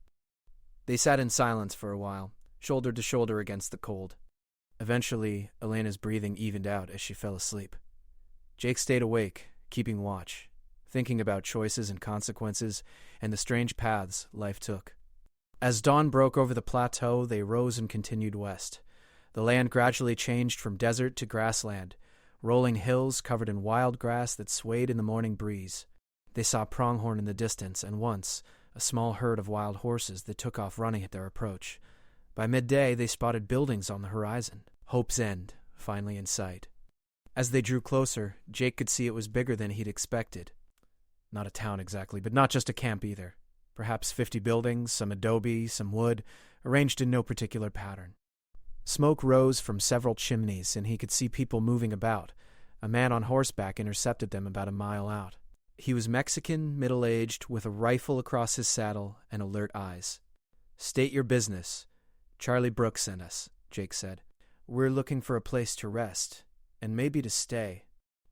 They sat in silence for a while, shoulder to shoulder against the cold. Eventually, Elena's breathing evened out as she fell asleep. Jake stayed awake, keeping watch, thinking about choices and consequences and the strange paths life took. As dawn broke over the plateau, they rose and continued west. The land gradually changed from desert to grassland, rolling hills covered in wild grass that swayed in the morning breeze. They saw pronghorn in the distance, and once, a small herd of wild horses that took off running at their approach. By midday, they spotted buildings on the horizon. Hope's End, finally in sight. As they drew closer, Jake could see it was bigger than he'd expected. Not a town exactly, but not just a camp either. Perhaps 50 buildings, some adobe, some wood, arranged in no particular pattern. Smoke rose from several chimneys, and he could see people moving about. A man on horseback intercepted them about a mile out. He was Mexican, middle-aged, with a rifle across his saddle and alert eyes. State your business. Charlie Brooks sent us, Jake said. We're looking for a place to rest, and maybe to stay.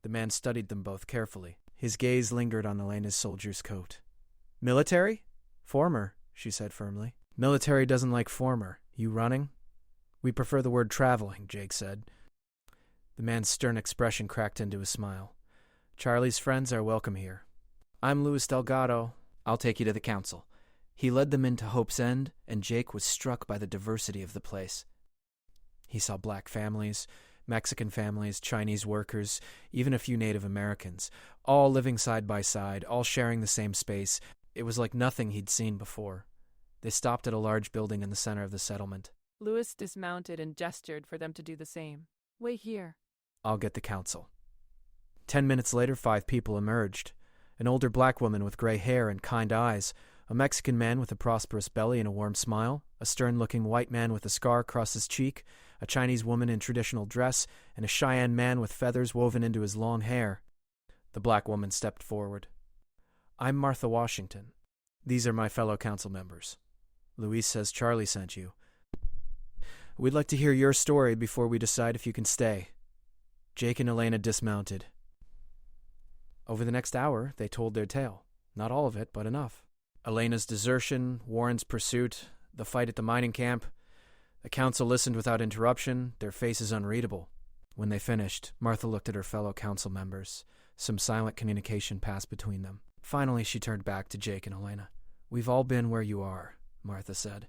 The man studied them both carefully. His gaze lingered on Elena's soldier's coat. Military? Former, she said firmly. Military doesn't like former. You running? We prefer the word traveling, Jake said. The man's stern expression cracked into a smile. Charlie's friends are welcome here. I'm Luis Delgado. I'll take you to the council. He led them into Hope's End, and Jake was struck by the diversity of the place. He saw black families, Mexican families, Chinese workers, even a few Native Americans, all living side by side, all sharing the same space. It was like nothing he'd seen before. They stopped at a large building in the center of the settlement. Louis dismounted and gestured for them to do the same. Wait here. I'll get the council. 10 minutes later, 5 people emerged. An older black woman with gray hair and kind eyes, a Mexican man with a prosperous belly and a warm smile, a stern-looking white man with a scar across his cheek, a Chinese woman in traditional dress, and a Cheyenne man with feathers woven into his long hair. The black woman stepped forward. I'm Martha Washington. These are my fellow council members. Luis says Charlie sent you. We'd like to hear your story before we decide if you can stay. Jake and Elena dismounted. Over the next hour, they told their tale. Not all of it, but enough. Elena's desertion, Warren's pursuit, the fight at the mining camp. The council listened without interruption, their faces unreadable. When they finished, Martha looked at her fellow council members. Some silent communication passed between them. Finally, she turned back to Jake and Elena. We've all been where you are, Martha said.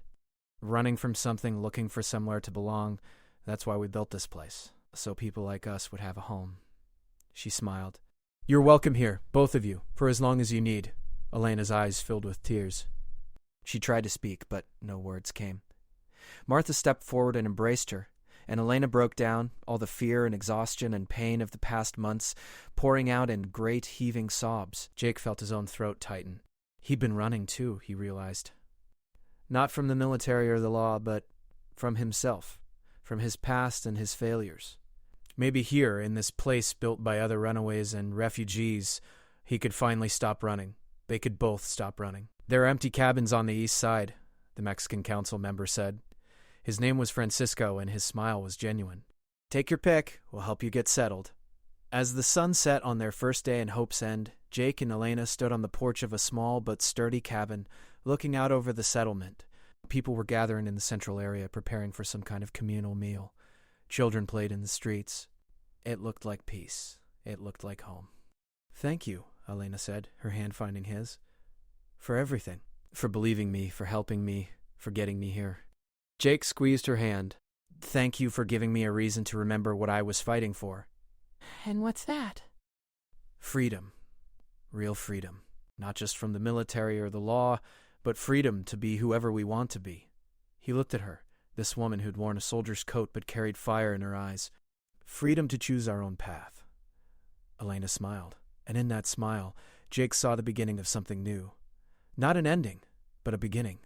Running from something, looking for somewhere to belong. That's why we built this place, so people like us would have a home. She smiled. You're welcome here, both of you, for as long as you need. Elena's eyes filled with tears. She tried to speak, but no words came. Martha stepped forward and embraced her, and Elena broke down, all the fear and exhaustion and pain of the past months pouring out in great heaving sobs. Jake felt his own throat tighten. He'd been running too, he realized. Not from the military or the law, but from himself, from his past and his failures. Maybe here, in this place built by other runaways and refugees, he could finally stop running. They could both stop running. There are empty cabins on the east side, the Mexican council member said. His name was Francisco, and his smile was genuine. Take your pick. We'll help you get settled. As the sun set on their first day in Hope's End, Jake and Elena stood on the porch of a small but sturdy cabin, looking out over the settlement. People were gathering in the central area, preparing for some kind of communal meal. Children played in the streets. It looked like peace. It looked like home. Thank you, Elena said, her hand finding his. For everything. For believing me, for helping me, for getting me here. Jake squeezed her hand. Thank you for giving me a reason to remember what I was fighting for. And what's that? Freedom. Real freedom. Not just from the military or the law, but freedom to be whoever we want to be. He looked at her, this woman who'd worn a soldier's coat but carried fire in her eyes. Freedom to choose our own path. Elena smiled, and in that smile, Jake saw the beginning of something new. Not an ending, but a beginning.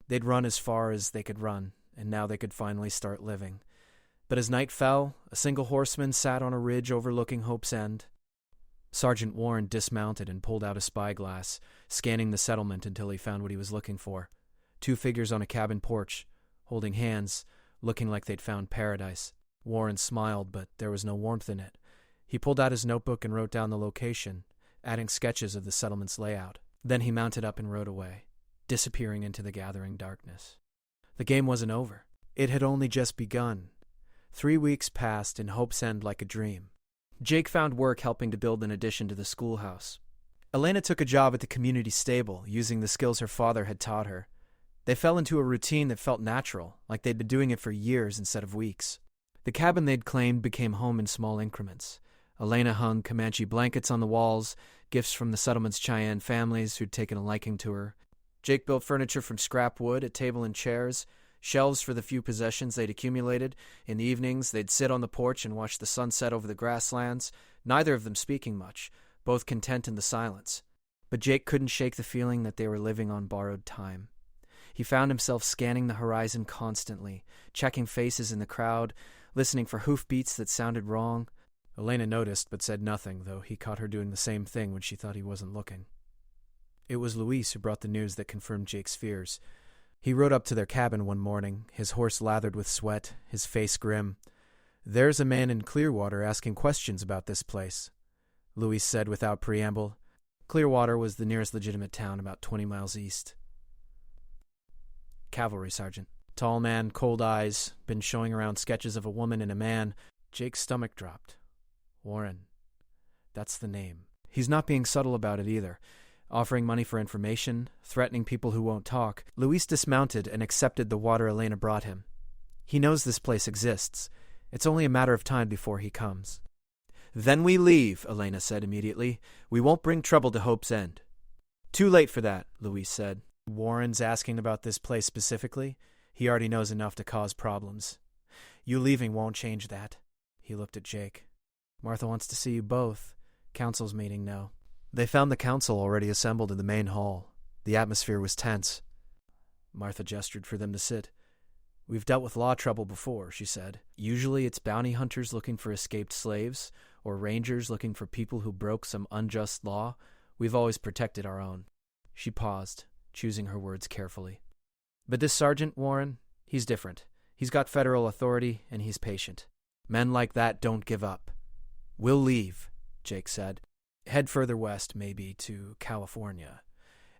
They'd run as far as they could run, and now they could finally start living. But as night fell, a single horseman sat on a ridge overlooking Hope's End. Sergeant Warren dismounted and pulled out a spyglass, scanning the settlement until he found what he was looking for. 2 figures on a cabin porch, holding hands, looking like they'd found paradise. Warren smiled, but there was no warmth in it. He pulled out his notebook and wrote down the location, adding sketches of the settlement's layout. Then he mounted up and rode away, disappearing into the gathering darkness. The game wasn't over. It had only just begun. 3 weeks passed in Hope's End like a dream. Jake found work helping to build an addition to the schoolhouse. Elena took a job at the community stable, using the skills her father had taught her. They fell into a routine that felt natural, like they'd been doing it for years instead of weeks. The cabin they'd claimed became home in small increments. Elena hung Comanche blankets on the walls, gifts from the settlement's Cheyenne families who'd taken a liking to her. Jake built furniture from scrap wood, a table and chairs, shelves for the few possessions they'd accumulated. In the evenings, they'd sit on the porch and watch the sunset over the grasslands, neither of them speaking much, both content in the silence. But Jake couldn't shake the feeling that they were living on borrowed time. He found himself scanning the horizon constantly, checking faces in the crowd, listening for hoofbeats that sounded wrong. Elena noticed but said nothing, though he caught her doing the same thing when she thought he wasn't looking. It was Luis who brought the news that confirmed Jake's fears. He rode up to their cabin one morning, his horse lathered with sweat, his face grim. "There's a man in Clearwater asking questions about this place," Luis said without preamble. Clearwater was the nearest legitimate town, about 20 miles east. Cavalry sergeant. Tall man, cold eyes, been showing around sketches of a woman and a man. Jake's stomach dropped. Warren. That's the name. He's not being subtle about it either. Offering money for information, threatening people who won't talk. Luis dismounted and accepted the water Elena brought him. He knows this place exists. It's only a matter of time before he comes. "Then we leave," Elena said immediately. "We won't bring trouble to Hope's End." "Too late for that," Luis said. "Warren's asking about this place specifically. He already knows enough to cause problems. You leaving won't change that." He looked at Jake. "Martha wants to see you both. Council's meeting now." They found the council already assembled in the main hall. The atmosphere was tense. Martha gestured for them to sit. "We've dealt with law trouble before," she said. "Usually it's bounty hunters looking for escaped slaves, or rangers looking for people who broke some unjust law. We've always protected our own." She paused, choosing her words carefully. "But this Sergeant Warren, he's different. He's got federal authority, and he's patient. Men like that don't give up." "We'll leave," Jake said. "Head further west, maybe, to California.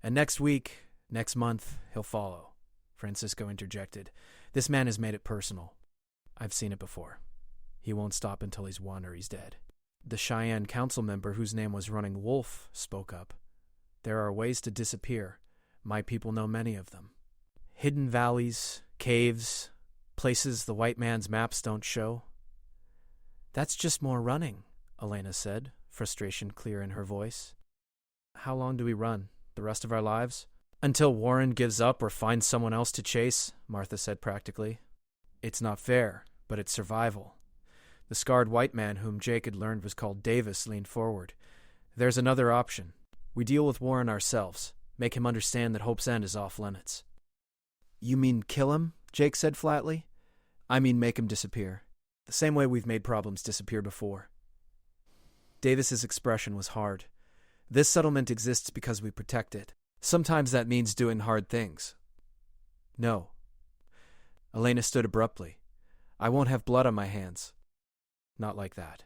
And next week, next month, he'll follow," Francisco interjected. "This man has made it personal. I've seen it before. He won't stop until he's won or he's dead." The Cheyenne council member, whose name was Running Wolf, spoke up. "There are ways to disappear. My people know many of them. Hidden valleys, caves, places the white man's maps don't show." "That's just more running," Elena said, frustration clear in her voice. "How long do we run? The rest of our lives?" "Until Warren gives up or finds someone else to chase," Martha said practically. "It's not fair, but it's survival." The scarred white man whom Jake had learned was called Davis leaned forward. "There's another option. We deal with Warren ourselves. Make him understand that Hope's End is off limits. You mean kill him? Jake said flatly. I mean make him disappear. The same way we've made problems disappear before. Davis's expression was hard. This settlement exists because we protect it. Sometimes that means doing hard things. No. Elena stood abruptly. I won't have blood on my hands. Not like that.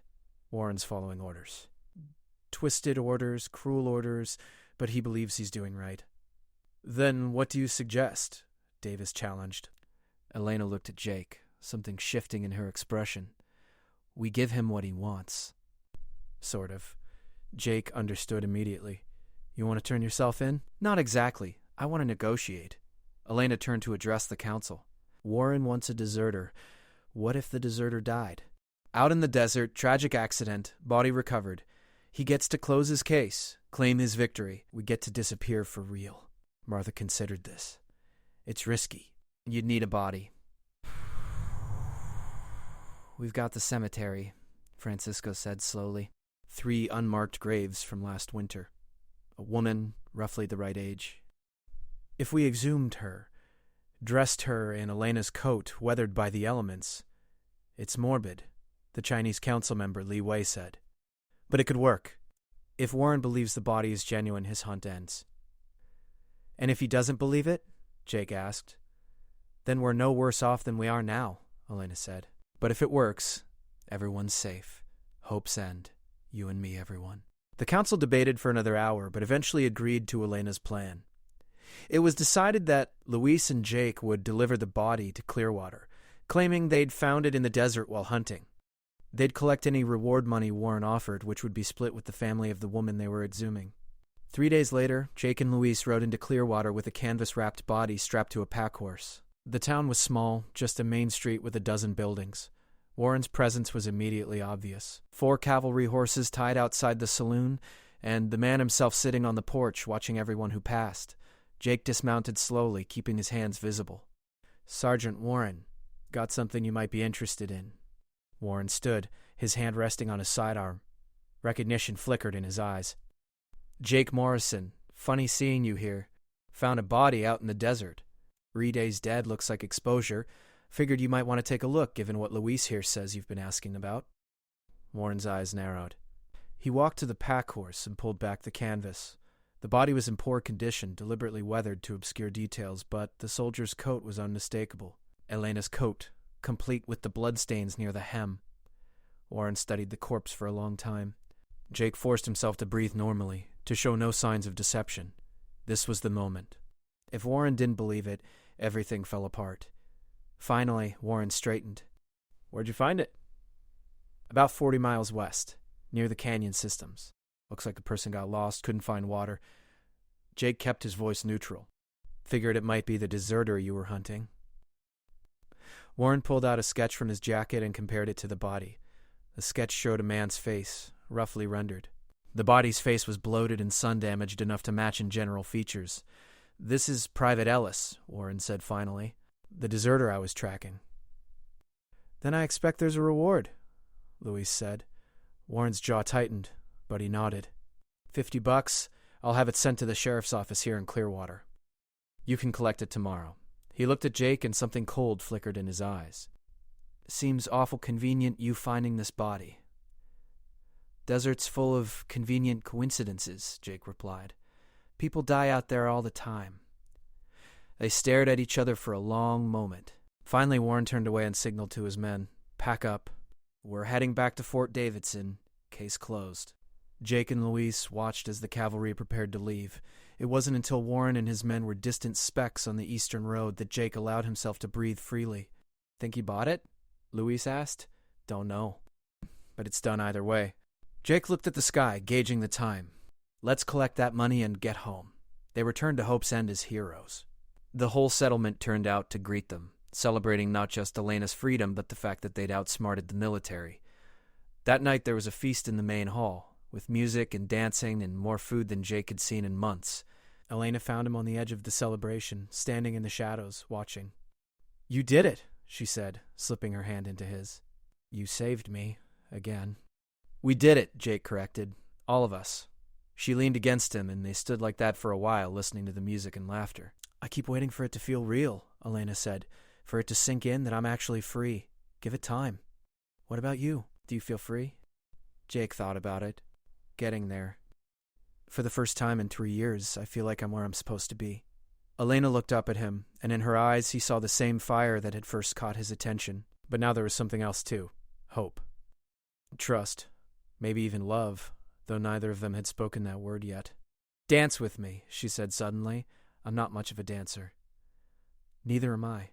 Warren's following orders. Twisted orders, cruel orders, but he believes he's doing right. Then what do you suggest? Davis challenged. Elena looked at Jake, something shifting in her expression. We give him what he wants. Sort of. Jake understood immediately. You want to turn yourself in? Not exactly. I want to negotiate. Elena turned to address the council. Warren wants a deserter. What if the deserter died? Out in the desert, tragic accident, body recovered. He gets to close his case, claim his victory. We get to disappear for real. Martha considered this. It's risky. You'd need a body. We've got the cemetery, Francisco said slowly. 3 unmarked graves from last winter. A woman, roughly the right age. If we exhumed her, dressed her in Elena's coat, weathered by the elements, it's morbid, the Chinese council member Li Wei said. But it could work. If Warren believes the body is genuine, his hunt ends. And if he doesn't believe it? Jake asked. Then we're no worse off than we are now, Elena said. But if it works, everyone's safe. Hope's End. You and me, everyone. The council debated for another hour, but eventually agreed to Elena's plan. It was decided that Luis and Jake would deliver the body to Clearwater, claiming they'd found it in the desert while hunting. They'd collect any reward money Warren offered, which would be split with the family of the woman they were exhuming. 3 days later, Jake and Luis rode into Clearwater with a canvas-wrapped body strapped to a pack horse. The town was small, just a main street with a dozen buildings. Warren's presence was immediately obvious. 4 cavalry horses tied outside the saloon, and the man himself sitting on the porch watching everyone who passed. Jake dismounted slowly, keeping his hands visible. Sergeant Warren, got something you might be interested in. Warren stood, his hand resting on his sidearm. Recognition flickered in his eyes. Jake Morrison, funny seeing you here. Found a body out in the desert. Reday's dead, looks like exposure. Figured you might want to take a look, given what Luis here says you've been asking about. Warren's eyes narrowed. He walked to the pack horse and pulled back the canvas. The body was in poor condition, deliberately weathered to obscure details, but the soldier's coat was unmistakable. Elena's coat, complete with the bloodstains near the hem. Warren studied the corpse for a long time. Jake forced himself to breathe normally, to show no signs of deception. This was the moment. If Warren didn't believe it, everything fell apart. Finally, Warren straightened. Where'd you find it? About 40 miles west, near the canyon systems. Looks like the person got lost, couldn't find water. Jake kept his voice neutral. Figured it might be the deserter you were hunting. Warren pulled out a sketch from his jacket and compared it to the body. The sketch showed a man's face, roughly rendered. The body's face was bloated and sun-damaged enough to match in general features. This is Private Ellis, Warren said finally. The deserter I was tracking. Then I expect there's a reward, Luis said. Warren's jaw tightened, but he nodded. $50. I'll have it sent to the sheriff's office here in Clearwater. You can collect it tomorrow. He looked at Jake and something cold flickered in his eyes. Seems awful convenient you finding this body. Desert's full of convenient coincidences, Jake replied. People die out there all the time. They stared at each other for a long moment. Finally, Warren turned away and signaled to his men. Pack up. We're heading back to Fort Davidson. Case closed. Jake and Luis watched as the cavalry prepared to leave. It wasn't until Warren and his men were distant specks on the eastern road that Jake allowed himself to breathe freely. Think he bought it? Luis asked. Don't know. But it's done either way. Jake looked at the sky, gauging the time. Let's collect that money and get home. They returned to Hope's End as heroes. The whole settlement turned out to greet them, celebrating not just Elena's freedom, but the fact that they'd outsmarted the military. That night there was a feast in the main hall, with music and dancing and more food than Jake had seen in months. Elena found him on the edge of the celebration, standing in the shadows, watching. You did it, she said, slipping her hand into his. You saved me, again. We did it, Jake corrected. All of us. She leaned against him, and they stood like that for a while, listening to the music and laughter. I keep waiting for it to feel real, Elena said, for it to sink in that I'm actually free. Give it time. What about you? Do you feel free? Jake thought about it. Getting there. For the first time in 3 years, I feel like I'm where I'm supposed to be. Elena looked up at him, and in her eyes he saw the same fire that had first caught his attention. But now there was something else too. Hope. Trust. Maybe even love, though neither of them had spoken that word yet. Dance with me, she said suddenly. I'm not much of a dancer. Neither am I.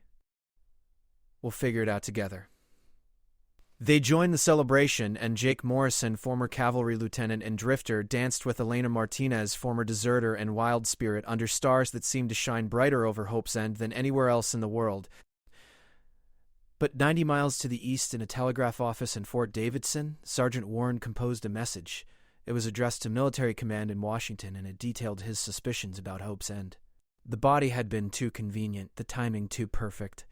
We'll figure it out together. They joined the celebration, and Jake Morrison, former cavalry lieutenant and drifter, danced with Elena Martinez, former deserter and wild spirit, under stars that seemed to shine brighter over Hope's End than anywhere else in the world. But 90 miles to the east in a telegraph office in Fort Davidson, Sergeant Warren composed a message. It was addressed to military command in Washington, and it detailed his suspicions about Hope's End. The body had been too convenient, the timing too perfect.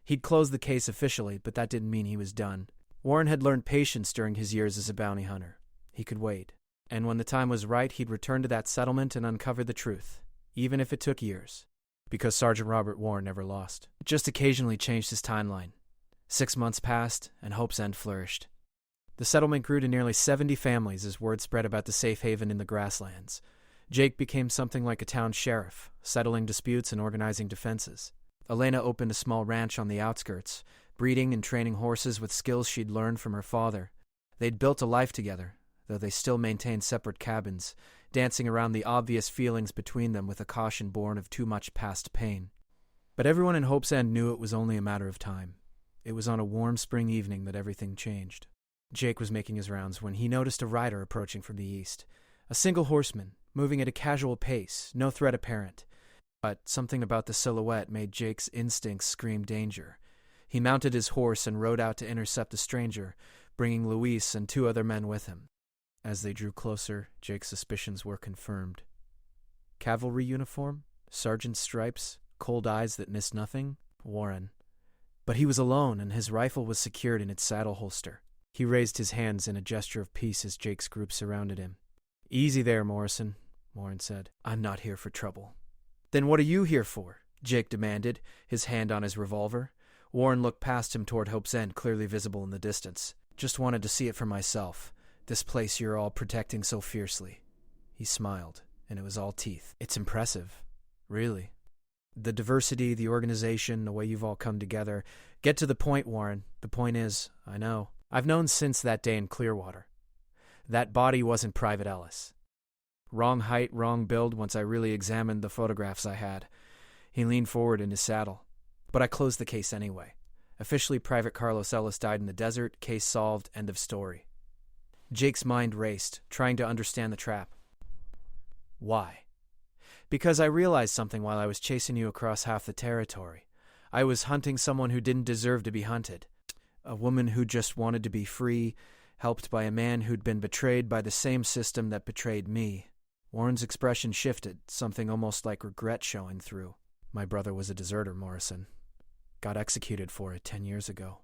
He'd closed the case officially, but that didn't mean he was done. Warren had learned patience during his years as a bounty hunter. He could wait. And when the time was right, he'd return to that settlement and uncover the truth, even if it took years. Because Sergeant Robert Warren never lost. It just occasionally changed his timeline. 6 months passed, and Hope's End flourished. The settlement grew to nearly 70 families as word spread about the safe haven in the grasslands. Jake became something like a town sheriff, settling disputes and organizing defenses. Elena opened a small ranch on the outskirts, breeding and training horses with skills she'd learned from her father. They'd built a life together, though they still maintained separate cabins, dancing around the obvious feelings between them with a caution born of too much past pain. But everyone in Hope's End knew it was only a matter of time. It was on a warm spring evening that everything changed. Jake was making his rounds when he noticed a rider approaching from the east. A single horseman, moving at a casual pace, no threat apparent. But something about the silhouette made Jake's instincts scream danger. He mounted his horse and rode out to intercept the stranger, bringing Luis and 2 other men with him. As they drew closer, Jake's suspicions were confirmed. Cavalry uniform? Sergeant's stripes? Cold eyes that missed nothing? Warren. But he was alone, and his rifle was secured in its saddle holster. He raised his hands in a gesture of peace as Jake's group surrounded him. Easy there, Morrison, Warren said. I'm not here for trouble. Then what are you here for? Jake demanded, his hand on his revolver. Warren looked past him toward Hope's End, clearly visible in the distance. Just wanted to see it for myself. This place you're all protecting so fiercely. He smiled, and it was all teeth. It's impressive. Really. The diversity, the organization, the way you've all come together. Get to the point, Warren. The point is, I know. I've known since that day in Clearwater. That body wasn't Private Ellis. Wrong height, wrong build once I really examined the photographs I had. He leaned forward in his saddle. But I closed the case anyway. Officially, Private Carlos Ellis died in the desert, case solved, end of story. Jake's mind raced, trying to understand the trap. Why? Because I realized something while I was chasing you across half the territory. I was hunting someone who didn't deserve to be hunted. A woman who just wanted to be free, helped by a man who'd been betrayed by the same system that betrayed me. Warren's expression shifted, something almost like regret showing through. My brother was a deserter, Morrison. Got executed for it 10 years ago.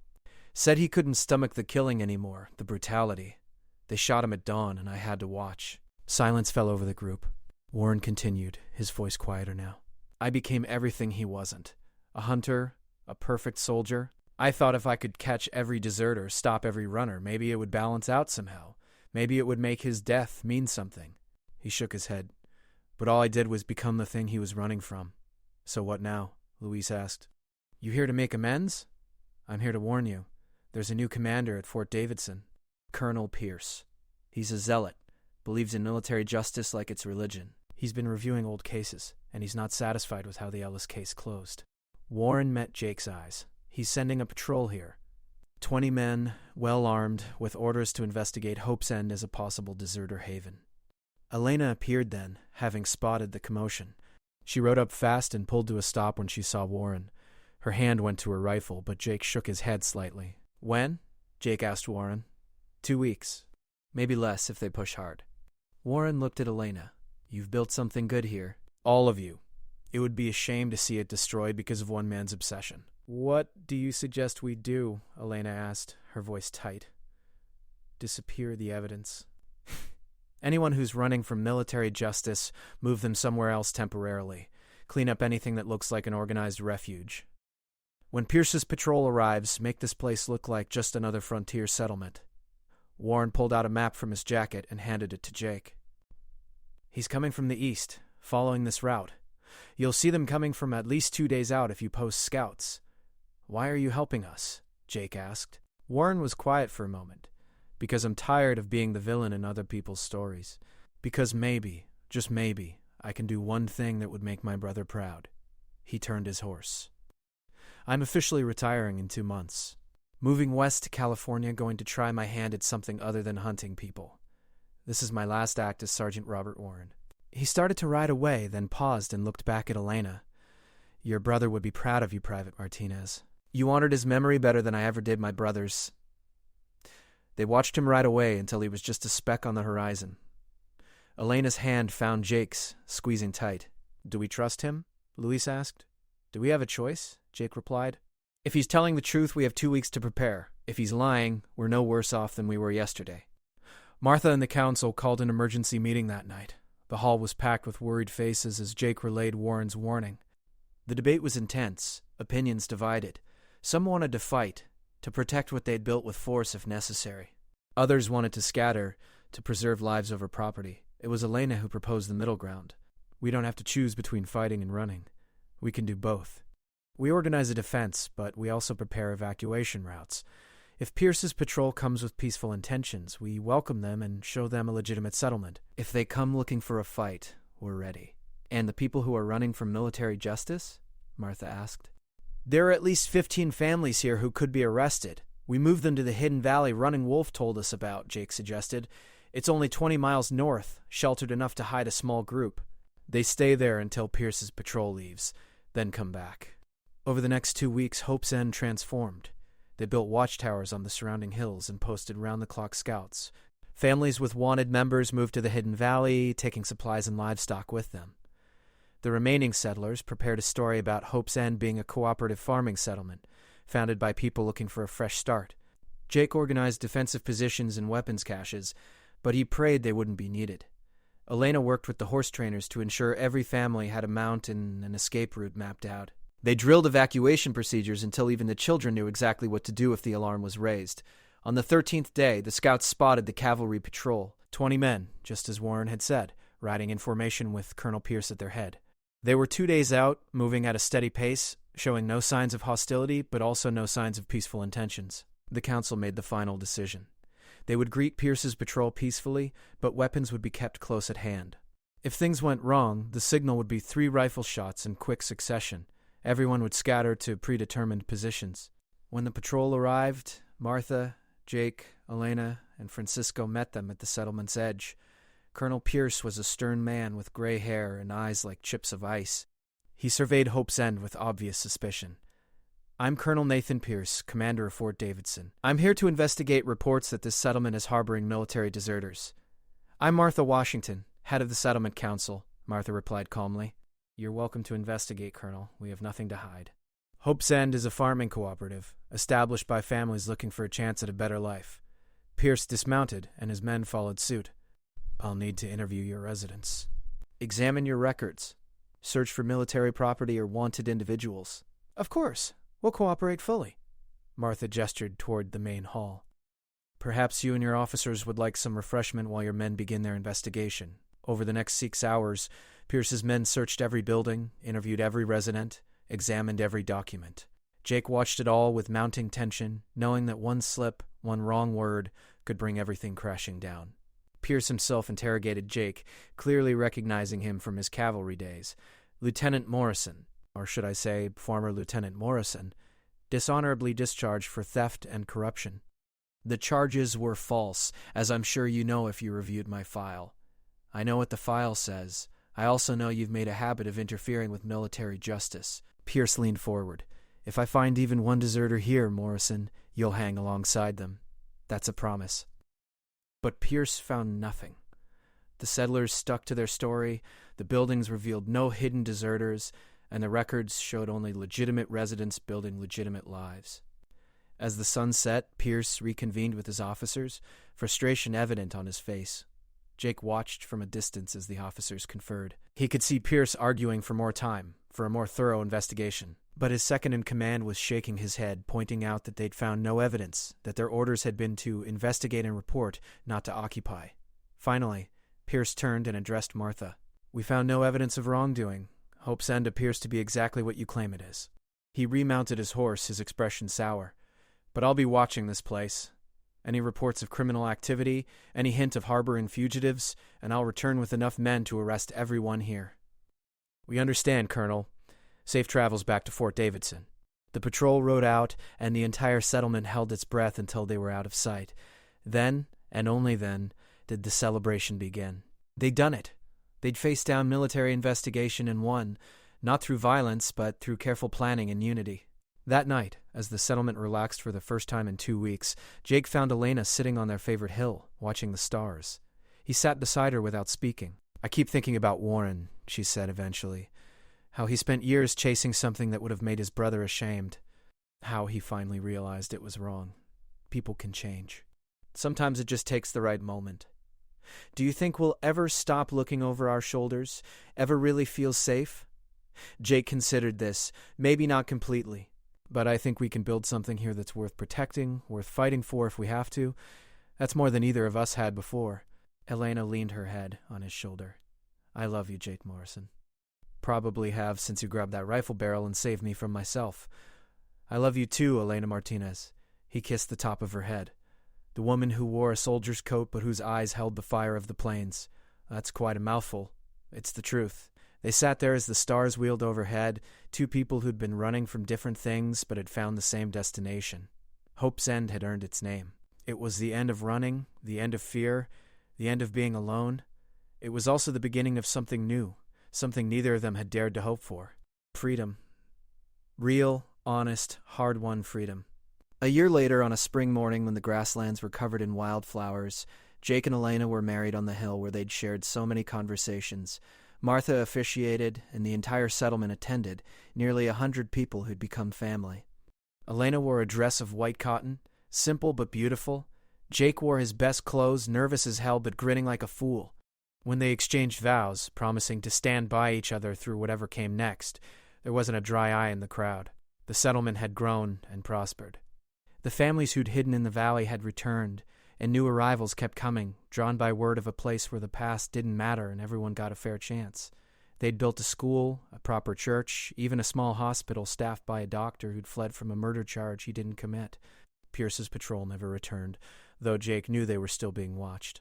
Said he couldn't stomach the killing anymore, the brutality. They shot him at dawn, and I had to watch. Silence fell over the group. Warren continued, his voice quieter now. I became everything he wasn't. A hunter, a perfect soldier. I thought if I could catch every deserter, stop every runner, maybe it would balance out somehow. Maybe it would make his death mean something. He shook his head. But all I did was become the thing he was running from. So what now? Luis asked. You here to make amends? I'm here to warn you. There's a new commander at Fort Davidson. Colonel Pierce. He's a zealot. Believes in military justice like it's religion. He's been reviewing old cases, and he's not satisfied with how the Ellis case closed. Warren met Jake's eyes. He's sending a patrol here. 20 men, well-armed, with orders to investigate Hope's End as a possible deserter haven. Elena appeared then, having spotted the commotion. She rode up fast and pulled to a stop when she saw Warren. Her hand went to her rifle, but Jake shook his head slightly. When? Jake asked Warren. 2 weeks. Maybe less if they push hard. Warren looked at Elena. You've built something good here. All of you. It would be a shame to see it destroyed because of one man's obsession. What do you suggest we do? Elena asked, her voice tight. Disappear the evidence. Anyone who's running from military justice, move them somewhere else temporarily. Clean up anything that looks like an organized refuge. When Pierce's patrol arrives, make this place look like just another frontier settlement. Warren pulled out a map from his jacket and handed it to Jake. He's coming from the east, following this route. You'll see them coming from at least 2 days out if you post scouts. Why are you helping us? Jake asked. Warren was quiet for a moment. Because I'm tired of being the villain in other people's stories. Because maybe, just maybe, I can do one thing that would make my brother proud. He turned his horse. I'm officially retiring in 2 months. Moving west to California, going to try my hand at something other than hunting people. This is my last act as Sergeant Robert Warren. He started to ride away, then paused and looked back at Elena. Your brother would be proud of you, Private Martinez. You honored his memory better than I ever did my brother's. They watched him ride away until he was just a speck on the horizon. Elena's hand found Jake's, squeezing tight. Do we trust him? Luis asked. Do we have a choice? Jake replied. If he's telling the truth, we have 2 weeks to prepare. If he's lying, we're no worse off than we were yesterday. Martha and the council called an emergency meeting that night. The hall was packed with worried faces as Jake relayed Warren's warning. The debate was intense, opinions divided. Some wanted to fight, to protect what they'd built with force if necessary. Others wanted to scatter, to preserve lives over property. It was Elena who proposed the middle ground. We don't have to choose between fighting and running. We can do both. We organize a defense, but we also prepare evacuation routes. If Pierce's patrol comes with peaceful intentions, we welcome them and show them a legitimate settlement. If they come looking for a fight, we're ready. And the people who are running from military justice? Martha asked. There are at least 15 families here who could be arrested. We moved them to the hidden valley Running Wolf told us about, Jake suggested. It's only 20 miles north, sheltered enough to hide a small group. They stay there until Pierce's patrol leaves, then come back. Over the next 2 weeks, Hope's End transformed. They built watchtowers on the surrounding hills and posted round-the-clock scouts. Families with wanted members moved to the hidden valley, taking supplies and livestock with them. The remaining settlers prepared a story about Hope's End being a cooperative farming settlement, founded by people looking for a fresh start. Jake organized defensive positions and weapons caches, but he prayed they wouldn't be needed. Elena worked with the horse trainers to ensure every family had a mount and an escape route mapped out. They drilled evacuation procedures until even the children knew exactly what to do if the alarm was raised. On the 13th day, the scouts spotted the cavalry patrol, 20 men, just as Warren had said, riding in formation with Colonel Pierce at their head. They were 2 days out, moving at a steady pace, showing no signs of hostility, but also no signs of peaceful intentions. The council made the final decision. They would greet Pierce's patrol peacefully, but weapons would be kept close at hand. If things went wrong, the signal would be 3 rifle shots in quick succession. Everyone would scatter to predetermined positions. When the patrol arrived, Martha, Jake, Elena, and Francisco met them at the settlement's edge. Colonel Pierce was a stern man with gray hair and eyes like chips of ice. He surveyed Hope's End with obvious suspicion. I'm Colonel Nathan Pierce, commander of Fort Davidson. I'm here to investigate reports that this settlement is harboring military deserters. I'm Martha Washington, head of the settlement council, Martha replied calmly. You're welcome to investigate, Colonel. We have nothing to hide. Hope's End is a farming cooperative, established by families looking for a chance at a better life. Pierce dismounted, and his men followed suit. I'll need to interview your residents. Examine your records. Search for military property or wanted individuals. Of course. We'll cooperate fully. Martha gestured toward the main hall. Perhaps you and your officers would like some refreshment while your men begin their investigation. Over the next 6 hours, Pierce's men searched every building, interviewed every resident, examined every document. Jake watched it all with mounting tension, knowing that one slip, one wrong word, could bring everything crashing down. Pierce himself interrogated Jake, clearly recognizing him from his cavalry days. Lieutenant Morrison, or should I say former Lieutenant Morrison, dishonorably discharged for theft and corruption. The charges were false, as I'm sure you know if you reviewed my file. I know what the file says. I also know you've made a habit of interfering with military justice. Pierce leaned forward. If I find even one deserter here, Morrison, you'll hang alongside them. That's a promise. But Pierce found nothing. The settlers stuck to their story, the buildings revealed no hidden deserters, and the records showed only legitimate residents building legitimate lives. As the sun set, Pierce reconvened with his officers, frustration evident on his face. Jake watched from a distance as the officers conferred. He could see Pierce arguing for more time, for a more thorough investigation. But his second-in-command was shaking his head, pointing out that they'd found no evidence, that their orders had been to investigate and report, not to occupy. Finally, Pierce turned and addressed Martha. "We found no evidence of wrongdoing. Hope's End appears to be exactly what you claim it is." He remounted his horse, his expression sour. "But I'll be watching this place. Any reports of criminal activity, any hint of harboring fugitives, and I'll return with enough men to arrest everyone here." "We understand, Colonel. Safe travels back to Fort Davidson." The patrol rode out, and the entire settlement held its breath until they were out of sight. Then, and only then, did the celebration begin. They'd done it. They'd faced down military investigation and won, not through violence, but through careful planning and unity. That night, as the settlement relaxed for the first time in 2 weeks, Jake found Elena sitting on their favorite hill, watching the stars. He sat beside her without speaking. "I keep thinking about Warren," she said eventually. "How he spent years chasing something that would have made his brother ashamed. How he finally realized it was wrong. People can change. Sometimes it just takes the right moment. Do you think we'll ever stop looking over our shoulders? Ever really feel safe?" Jake considered this, maybe not completely. "But I think we can build something here that's worth protecting, worth fighting for if we have to. That's more than either of us had before." Elena leaned her head on his shoulder. "I love you, Jake Morrison. Probably have since you grabbed that rifle barrel and saved me from myself. I love you too, Elena Martinez." He kissed the top of her head. "The woman who wore a soldier's coat but whose eyes held the fire of the plains. That's quite a mouthful. It's the truth." They sat there as the stars wheeled overhead, two people who'd been running from different things but had found the same destination. Hope's End had earned its name. It was the end of running, the end of fear, the end of being alone. It was also the beginning of something new, something neither of them had dared to hope for. Freedom. Real, honest, hard-won freedom. A year later, on a spring morning when the grasslands were covered in wildflowers, Jake and Elena were married on the hill where they'd shared so many conversations. Martha officiated, and the entire settlement attended, nearly 100 people who'd become family. Elena wore a dress of white cotton, simple but beautiful. Jake wore his best clothes, nervous as hell but grinning like a fool. When they exchanged vows, promising to stand by each other through whatever came next, there wasn't a dry eye in the crowd. The settlement had grown and prospered. The families who'd hidden in the valley had returned, and new arrivals kept coming, drawn by word of a place where the past didn't matter and everyone got a fair chance. They'd built a school, a proper church, even a small hospital staffed by a doctor who'd fled from a murder charge he didn't commit. Pierce's patrol never returned, though Jake knew they were still being watched.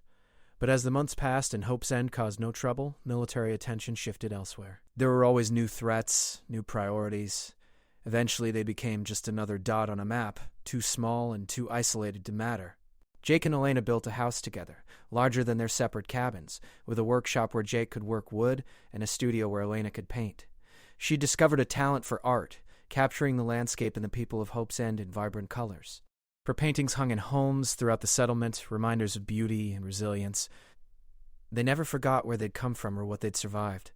But as the months passed and Hope's End caused no trouble, military attention shifted elsewhere. There were always new threats, new priorities. Eventually they became just another dot on a map, too small and too isolated to matter. Jake and Elena built a house together, larger than their separate cabins, with a workshop where Jake could work wood and a studio where Elena could paint. She discovered a talent for art, capturing the landscape and the people of Hope's End in vibrant colors. Her paintings hung in homes throughout the settlement, reminders of beauty and resilience. They never forgot where they'd come from or what they'd survived.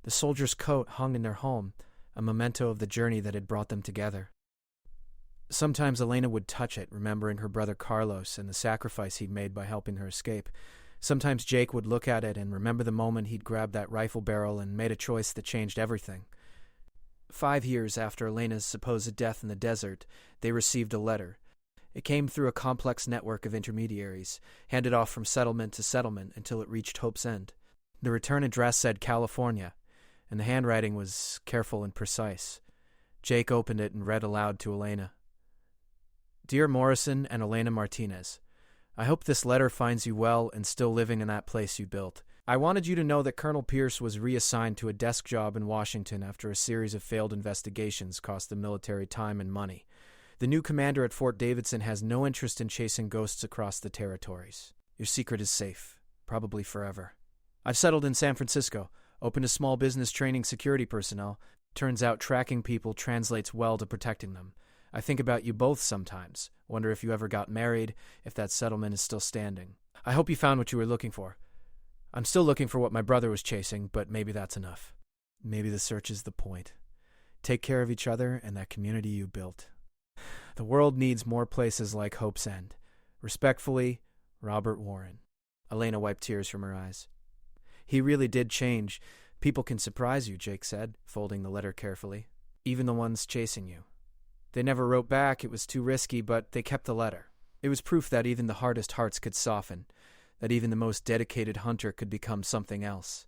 The soldier's coat hung in their home, a memento of the journey that had brought them together. Sometimes Elena would touch it, remembering her brother Carlos and the sacrifice he'd made by helping her escape. Sometimes Jake would look at it and remember the moment he'd grabbed that rifle barrel and made a choice that changed everything. 5 years after Elena's supposed death in the desert, they received a letter. It came through a complex network of intermediaries, handed off from settlement to settlement until it reached Hope's End. The return address said California, and the handwriting was careful and precise. Jake opened it and read aloud to Elena. "Dear Morrison and Elena Martinez, I hope this letter finds you well and still living in that place you built. I wanted you to know that Colonel Pierce was reassigned to a desk job in Washington after a series of failed investigations cost the military time and money. The new commander at Fort Davidson has no interest in chasing ghosts across the territories. Your secret is safe, probably forever. I've settled in San Francisco, opened a small business training security personnel. Turns out tracking people translates well to protecting them. I think about you both sometimes. Wonder if you ever got married, if that settlement is still standing. I hope you found what you were looking for. I'm still looking for what my brother was chasing, but maybe that's enough. Maybe the search is the point. Take care of each other and that community you built. The world needs more places like Hope's End. Respectfully, Robert Warren." Elena wiped tears from her eyes. He really did change. People can surprise you, Jake said, folding the letter carefully. Even the ones chasing you. They never wrote back, it was too risky, but they kept the letter. It was proof that even the hardest hearts could soften, that even the most dedicated hunter could become something else.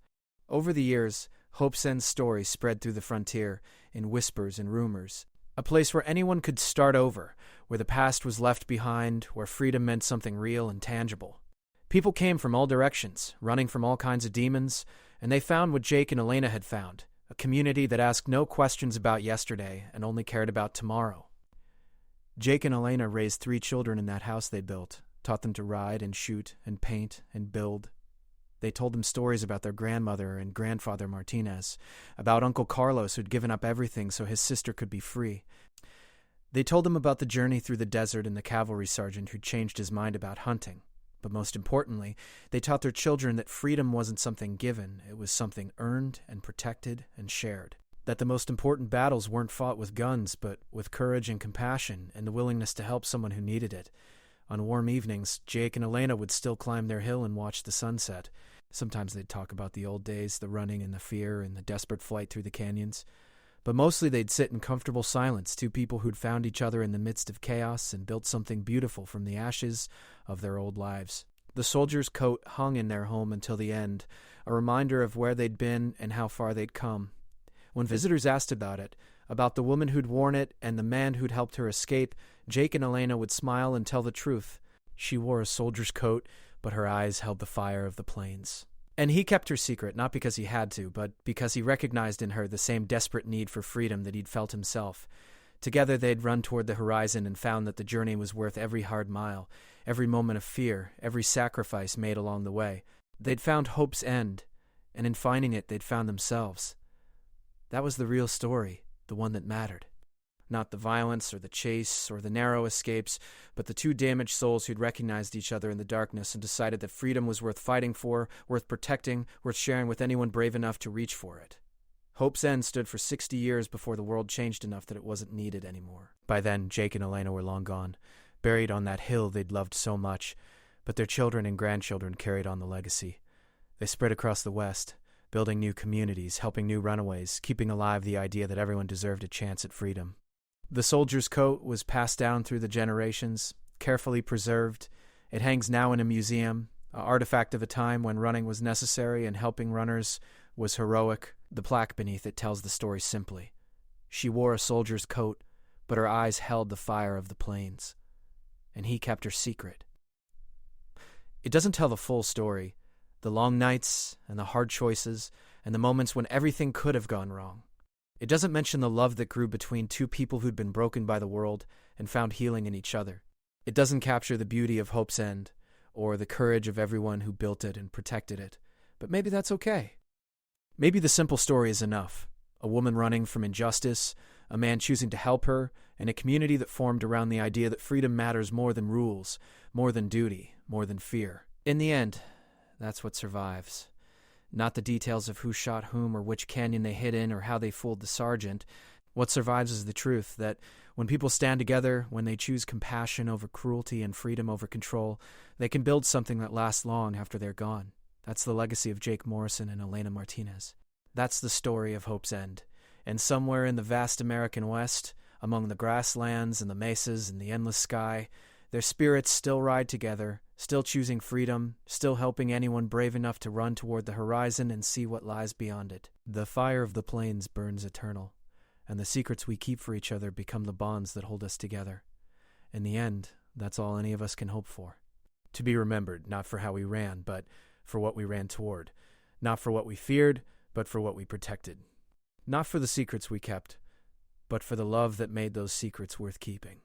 Over the years, Hope's End's story spread through the frontier, in whispers and rumors. A place where anyone could start over, where the past was left behind, where freedom meant something real and tangible. People came from all directions, running from all kinds of demons, and they found what Jake and Elena had found, a community that asked no questions about yesterday and only cared about tomorrow. Jake and Elena raised 3 children in that house they built, taught them to ride and shoot and paint and build. They told them stories about their grandmother and grandfather Martinez, about Uncle Carlos who'd given up everything so his sister could be free. They told them about the journey through the desert and the cavalry sergeant who'd changed his mind about hunting. But most importantly, they taught their children that freedom wasn't something given, it was something earned and protected and shared. That the most important battles weren't fought with guns, but with courage and compassion and the willingness to help someone who needed it. On warm evenings, Jake and Elena would still climb their hill and watch the sunset. Sometimes they'd talk about the old days, the running and the fear and the desperate flight through the canyons. But mostly they'd sit in comfortable silence, 2 people who'd found each other in the midst of chaos and built something beautiful from the ashes of their old lives. The soldier's coat hung in their home until the end, a reminder of where they'd been and how far they'd come. When visitors asked about it, about the woman who'd worn it and the man who'd helped her escape, Jake and Elena would smile and tell the truth. She wore a soldier's coat, but her eyes held the fire of the plains. And he kept her secret, not because he had to, but because he recognized in her the same desperate need for freedom that he'd felt himself. Together they'd run toward the horizon and found that the journey was worth every hard mile, every moment of fear, every sacrifice made along the way. They'd found Hope's End, and in finding it they'd found themselves. That was the real story, the one that mattered. Not the violence or the chase or the narrow escapes, but the 2 damaged souls who'd recognized each other in the darkness and decided that freedom was worth fighting for, worth protecting, worth sharing with anyone brave enough to reach for it. Hope's End stood for 60 years before the world changed enough that it wasn't needed anymore. By then, Jake and Elena were long gone, buried on that hill they'd loved so much, but their children and grandchildren carried on the legacy. They spread across the West, building new communities, helping new runaways, keeping alive the idea that everyone deserved a chance at freedom. The soldier's coat was passed down through the generations, carefully preserved. It hangs now in a museum, an artifact of a time when running was necessary and helping runners was heroic. The plaque beneath it tells the story simply. She wore a soldier's coat, but her eyes held the fire of the plains. And he kept her secret. It doesn't tell the full story, the long nights and the hard choices and the moments when everything could have gone wrong. It doesn't mention the love that grew between 2 people who'd been broken by the world and found healing in each other. It doesn't capture the beauty of Hope's End or the courage of everyone who built it and protected it. But maybe that's okay. Maybe the simple story is enough. A woman running from injustice, a man choosing to help her, and a community that formed around the idea that freedom matters more than rules, more than duty, more than fear. In the end, that's what survives. Not the details of who shot whom or which canyon they hid in or how they fooled the sergeant. What survives is the truth that when people stand together, when they choose compassion over cruelty and freedom over control, they can build something that lasts long after they're gone. That's the legacy of Jake Morrison and Elena Martinez. That's the story of Hope's End. And somewhere in the vast American West, among the grasslands and the mesas and the endless sky, their spirits still ride together, still choosing freedom, still helping anyone brave enough to run toward the horizon and see what lies beyond it. The fire of the plains burns eternal, and the secrets we keep for each other become the bonds that hold us together. In the end, that's all any of us can hope for. To be remembered, not for how we ran, but for what we ran toward. Not for what we feared, but for what we protected. Not for the secrets we kept, but for the love that made those secrets worth keeping.